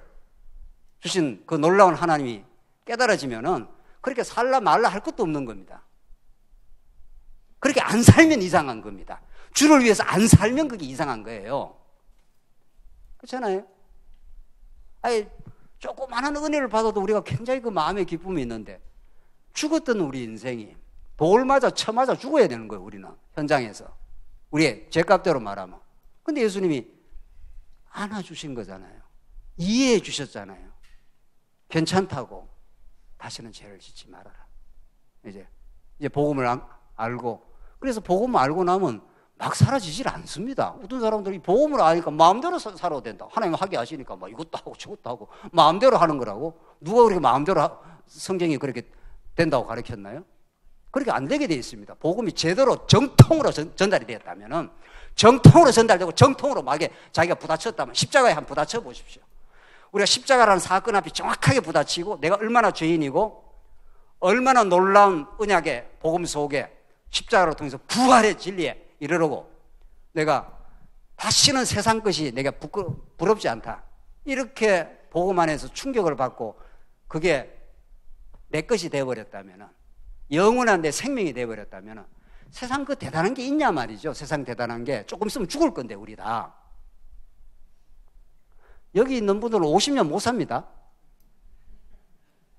주신 그 놀라운 하나님이 깨달아지면은 그렇게 살라 말라 할 것도 없는 겁니다. 그렇게 안 살면 이상한 겁니다. 주를 위해서 안 살면 그게 이상한 거예요. 그렇잖아요? 아니, 조그마한 은혜를 받아도 우리가 굉장히 그 마음의 기쁨이 있는데 죽었던 우리 인생이 돌 맞아 쳐 맞아 죽어야 되는 거예요. 우리는 현장에서 우리의 죄값대로 말하면. 근데 예수님이 안아주신 거잖아요. 이해해 주셨잖아요. 괜찮다고. 다시는 죄를 짓지 말아라. 이제 복음을 알고, 그래서 복음을 알고 나면 막 사라지질 않습니다. 어떤 사람들이 복음을 아니까 마음대로 살아도 된다. 하나님 하게 하시니까 막 이것도 하고 저것도 하고 마음대로 하는 거라고. 누가 그렇게 마음대로 성경이 그렇게 된다고 가르쳤나요? 그렇게 안 되게 돼 있습니다. 복음이 제대로 정통으로 전달이 되었다면은, 정통으로 전달되고 정통으로 막 자기가 부딪혔다면 십자가에 한번 부딪혀 보십시오. 우리가 십자가라는 사건 앞에 정확하게 부딪히고 내가 얼마나 죄인이고 얼마나 놀라운 언약의 복음 속에 십자가를 통해서 부활의 진리에 이르려고 내가 다시는 세상 것이 내가 부럽지 않다, 이렇게 복음 안에서 충격을 받고 그게 내 것이 되어버렸다면, 영원한 내 생명이 되어버렸다면 세상 그 대단한 게 있냐 말이죠. 세상 대단한 게 조금 있으면 죽을 건데 우리 다. 여기 있는 분들은 50년 못 삽니다.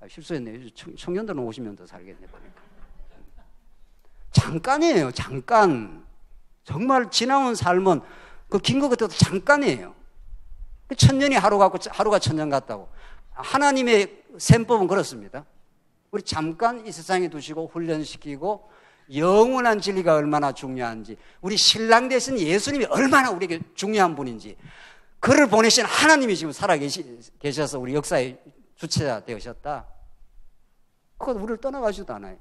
실수했네요. 청년들은 50년 더 살겠네 보니까. 잠깐이에요. 잠깐. 정말 지나온 삶은 그 긴 것 같아도 잠깐이에요. 천년이 하루 같고 하루가 천년 같다고. 하나님의 셈법은 그렇습니다. 우리 잠깐 이 세상에 두시고 훈련시키고 영원한 진리가 얼마나 중요한지, 우리 신랑 되신 예수님이 얼마나 우리에게 중요한 분인지, 그를 보내신 하나님이 지금 살아계셔서 우리 역사의 주체자 되셨다. 그건 우리를 떠나가지도 않아요.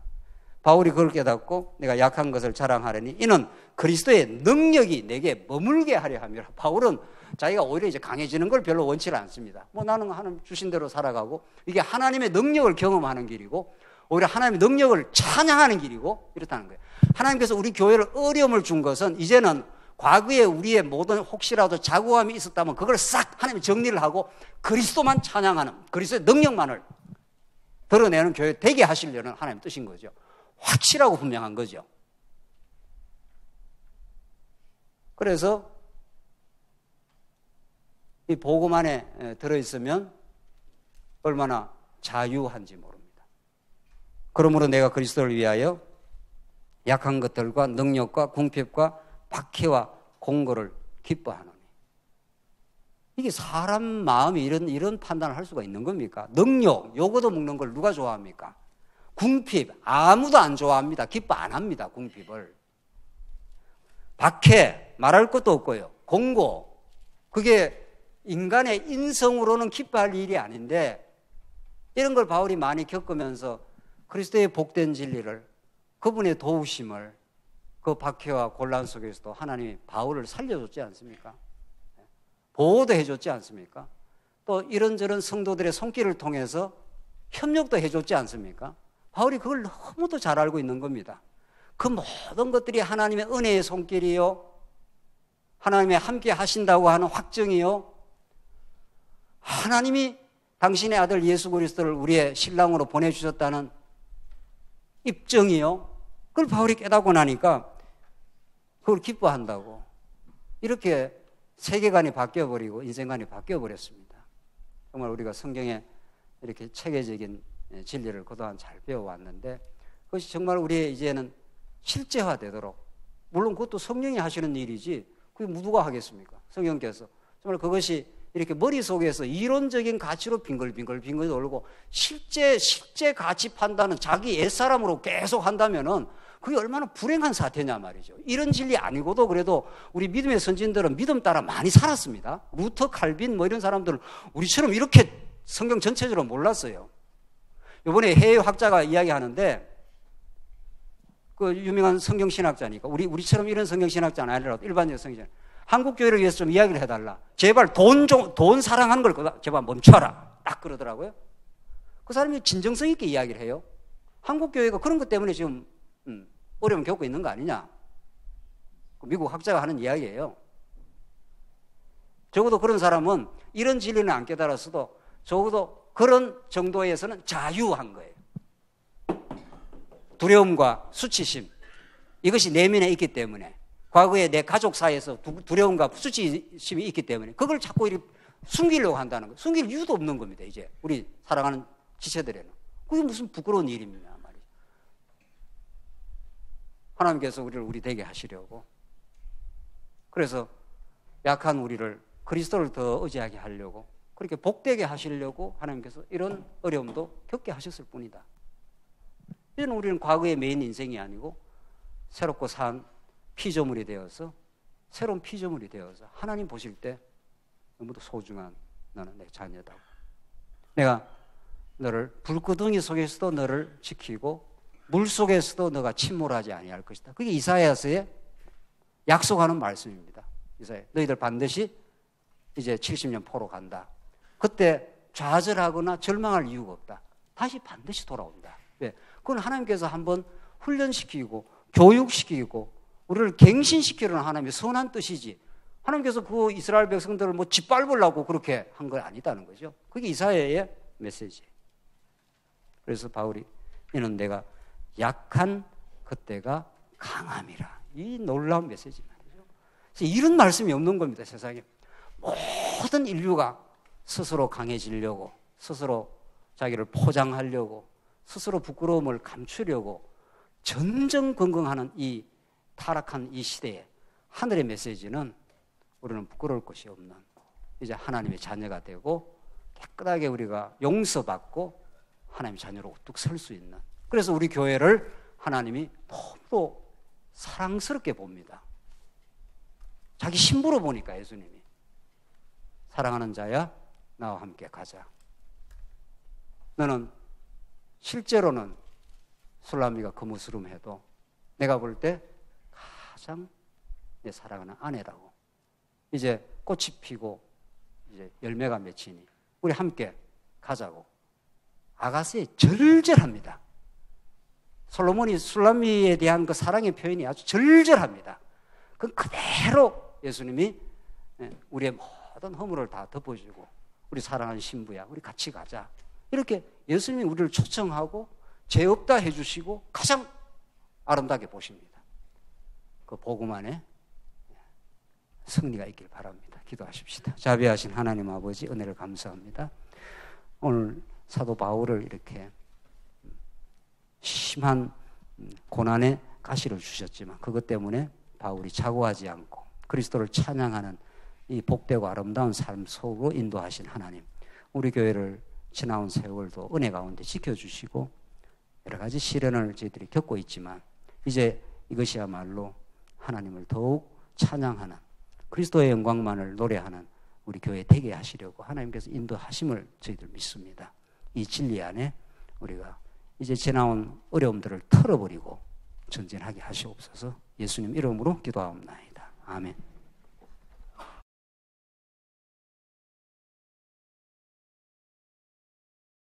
바울이 그걸 깨닫고 내가 약한 것을 자랑하려니 이는 그리스도의 능력이 내게 머물게 하려 함이라. 바울은 자기가 오히려 이제 강해지는 걸 별로 원치를 않습니다. 뭐 나는 하나님 주신 대로 살아가고, 이게 하나님의 능력을 경험하는 길이고 오히려 하나님의 능력을 찬양하는 길이고 이렇다는 거예요. 하나님께서 우리 교회를 어려움을 준 것은 이제는 과거에 우리의 모든 혹시라도 자고함이 있었다면 그걸 싹 하나님이 정리를 하고 그리스도만 찬양하는 그리스도의 능력만을 드러내는 교회 되게 하시려는 하나님의 뜻인 거죠. 확실하고 분명한 거죠. 그래서 이 복음 안에 들어있으면 얼마나 자유한지 모릅니다. 그러므로 내가 그리스도를 위하여 약한 것들과 능력과 궁핍과 박해와 공고를 기뻐하노니. 이게 사람 마음이 이런 판단을 할 수가 있는 겁니까? 능력, 요거도 먹는 걸 누가 좋아합니까? 궁핍, 아무도 안 좋아합니다. 기뻐 안 합니다, 궁핍을. 박해, 말할 것도 없고요. 공고, 그게 인간의 인성으로는 기뻐할 일이 아닌데 이런 걸 바울이 많이 겪으면서 그리스도의 복된 진리를, 그분의 도우심을 그 박해와 곤란 속에서도 하나님이 바울을 살려줬지 않습니까? 보호도 해줬지 않습니까? 또 이런저런 성도들의 손길을 통해서 협력도 해줬지 않습니까? 바울이 그걸 너무도 잘 알고 있는 겁니다. 그 모든 것들이 하나님의 은혜의 손길이요, 하나님의 함께 하신다고 하는 확증이요, 하나님이 당신의 아들 예수 그리스도를 우리의 신랑으로 보내주셨다는 입증이요, 그걸 바울이 깨닫고 나니까 그걸 기뻐한다고. 이렇게 세계관이 바뀌어버리고 인생관이 바뀌어버렸습니다. 정말 우리가 성경에 이렇게 체계적인 진리를 그동안 잘 배워왔는데 그것이 정말 우리의 이제는 실제화되도록, 물론 그것도 성령이 하시는 일이지 그게 누가 하겠습니까? 성령께서. 정말 그것이 이렇게 머릿속에서 이론적인 가치로 빙글빙글 돌고 실제 가치 판단은 자기 옛사람으로 계속 한다면은 그게 얼마나 불행한 사태냐 말이죠. 이런 진리 아니고도 그래도 우리 믿음의 선진들은 믿음 따라 많이 살았습니다. 루터, 칼빈 뭐 이런 사람들은 우리처럼 이렇게 성경 전체적으로 몰랐어요. 이번에 해외 학자가 이야기하는데 그 유명한 성경신학자니까 우리처럼 이런 성경신학자는 아니라도 일반적 성경신학, 한국 교회를 위해서 좀 이야기를 해달라. 제발 돈 사랑하는 걸 제발 멈춰라. 딱 그러더라고요. 그 사람이 진정성 있게 이야기를 해요. 한국 교회가 그런 것 때문에 지금 어려움 겪고 있는 거 아니냐. 미국 학자가 하는 이야기예요. 적어도 그런 사람은 이런 진리는 안 깨달았어도 적어도 그런 정도에서는 자유한 거예요. 두려움과 수치심, 이것이 내면에 있기 때문에, 과거에 내 가족 사이에서 두려움과 수치심이 있기 때문에 그걸 자꾸 이렇게 숨기려고 한다는 거예요. 숨길 이유도 없는 겁니다. 이제 우리 사랑하는 지체들에는 그게 무슨 부끄러운 일입니까 말이죠. 하나님께서 우리 되게 하시려고, 그래서 약한 우리를 그리스도를 더 의지하게 하려고, 그렇게 복되게 하시려고 하나님께서 이런 어려움도 겪게 하셨을 뿐이다. 이제는 우리는 과거의 메인 인생이 아니고 새롭고 산 피조물이 되어서, 새로운 피조물이 되어서 하나님 보실 때 너무도 소중한 너는 내 자녀다. 내가 너를 불구덩이 속에서도 너를 지키고 물 속에서도 너가 침몰하지 아니할 것이다. 그게 이사야서의 약속하는 말씀입니다. 이사야, 너희들 반드시 이제 70년 포로 간다. 그때 좌절하거나 절망할 이유가 없다. 다시 반드시 돌아온다. 왜? 그건 하나님께서 한번 훈련시키고 교육시키고 우리를 갱신시키려는 하나님의 선한 뜻이지, 하나님께서 그 이스라엘 백성들을 뭐 짓밟으려고 그렇게 한 건 아니다는 거죠. 그게 이사야의 메시지. 그래서 바울이 이는 내가 약한 그때가 강함이라, 이 놀라운 메시지 말이죠. 그래서 이런 말씀이 없는 겁니다. 세상에 모든 인류가 스스로 강해지려고, 스스로 자기를 포장하려고, 스스로 부끄러움을 감추려고 전전긍긍하는 이 타락한 이 시대에 하늘의 메시지는 우리는 부끄러울 것이 없는, 이제 하나님의 자녀가 되고 깨끗하게 우리가 용서받고 하나님의 자녀로 우뚝 설 수 있는, 그래서 우리 교회를 하나님이 너무도 사랑스럽게 봅니다. 자기 신부로 보니까 예수님이 사랑하는 자야 나와 함께 가자. 너는 실제로는 술람이가 거무스름해도 내가 볼 때 가장 내 사랑하는 아내라고. 이제 꽃이 피고 이제 열매가 맺히니 우리 함께 가자고. 아가스에 절절합니다. 솔로몬이 술람미에 대한 그 사랑의 표현이 아주 절절합니다. 그 그대로 예수님이 우리의 모든 허물을 다 덮어주고 우리 사랑하는 신부야 우리 같이 가자 이렇게 예수님이 우리를 초청하고 죄 없다 해주시고 가장 아름답게 보십니다. 그 복음 안에 승리가 있길 바랍니다. 기도하십시다. 자비하신 하나님 아버지 은혜를 감사합니다. 오늘 사도 바울을 이렇게 심한 고난의 가시를 주셨지만 그것 때문에 바울이 자고하지 않고 그리스도를 찬양하는 이 복되고 아름다운 삶 속으로 인도하신 하나님, 우리 교회를 지나온 세월도 은혜 가운데 지켜주시고 여러 가지 시련을 저희들이 겪고 있지만 이제 이것이야말로 하나님을 더욱 찬양하는 그리스도의 영광만을 노래하는 우리 교회 되게 하시려고 하나님께서 인도하심을 저희들 믿습니다. 이 진리 안에 우리가 이제 지나온 어려움들을 털어버리고 전진하게 하시옵소서. 예수님 이름으로 기도하옵나이다. 아멘.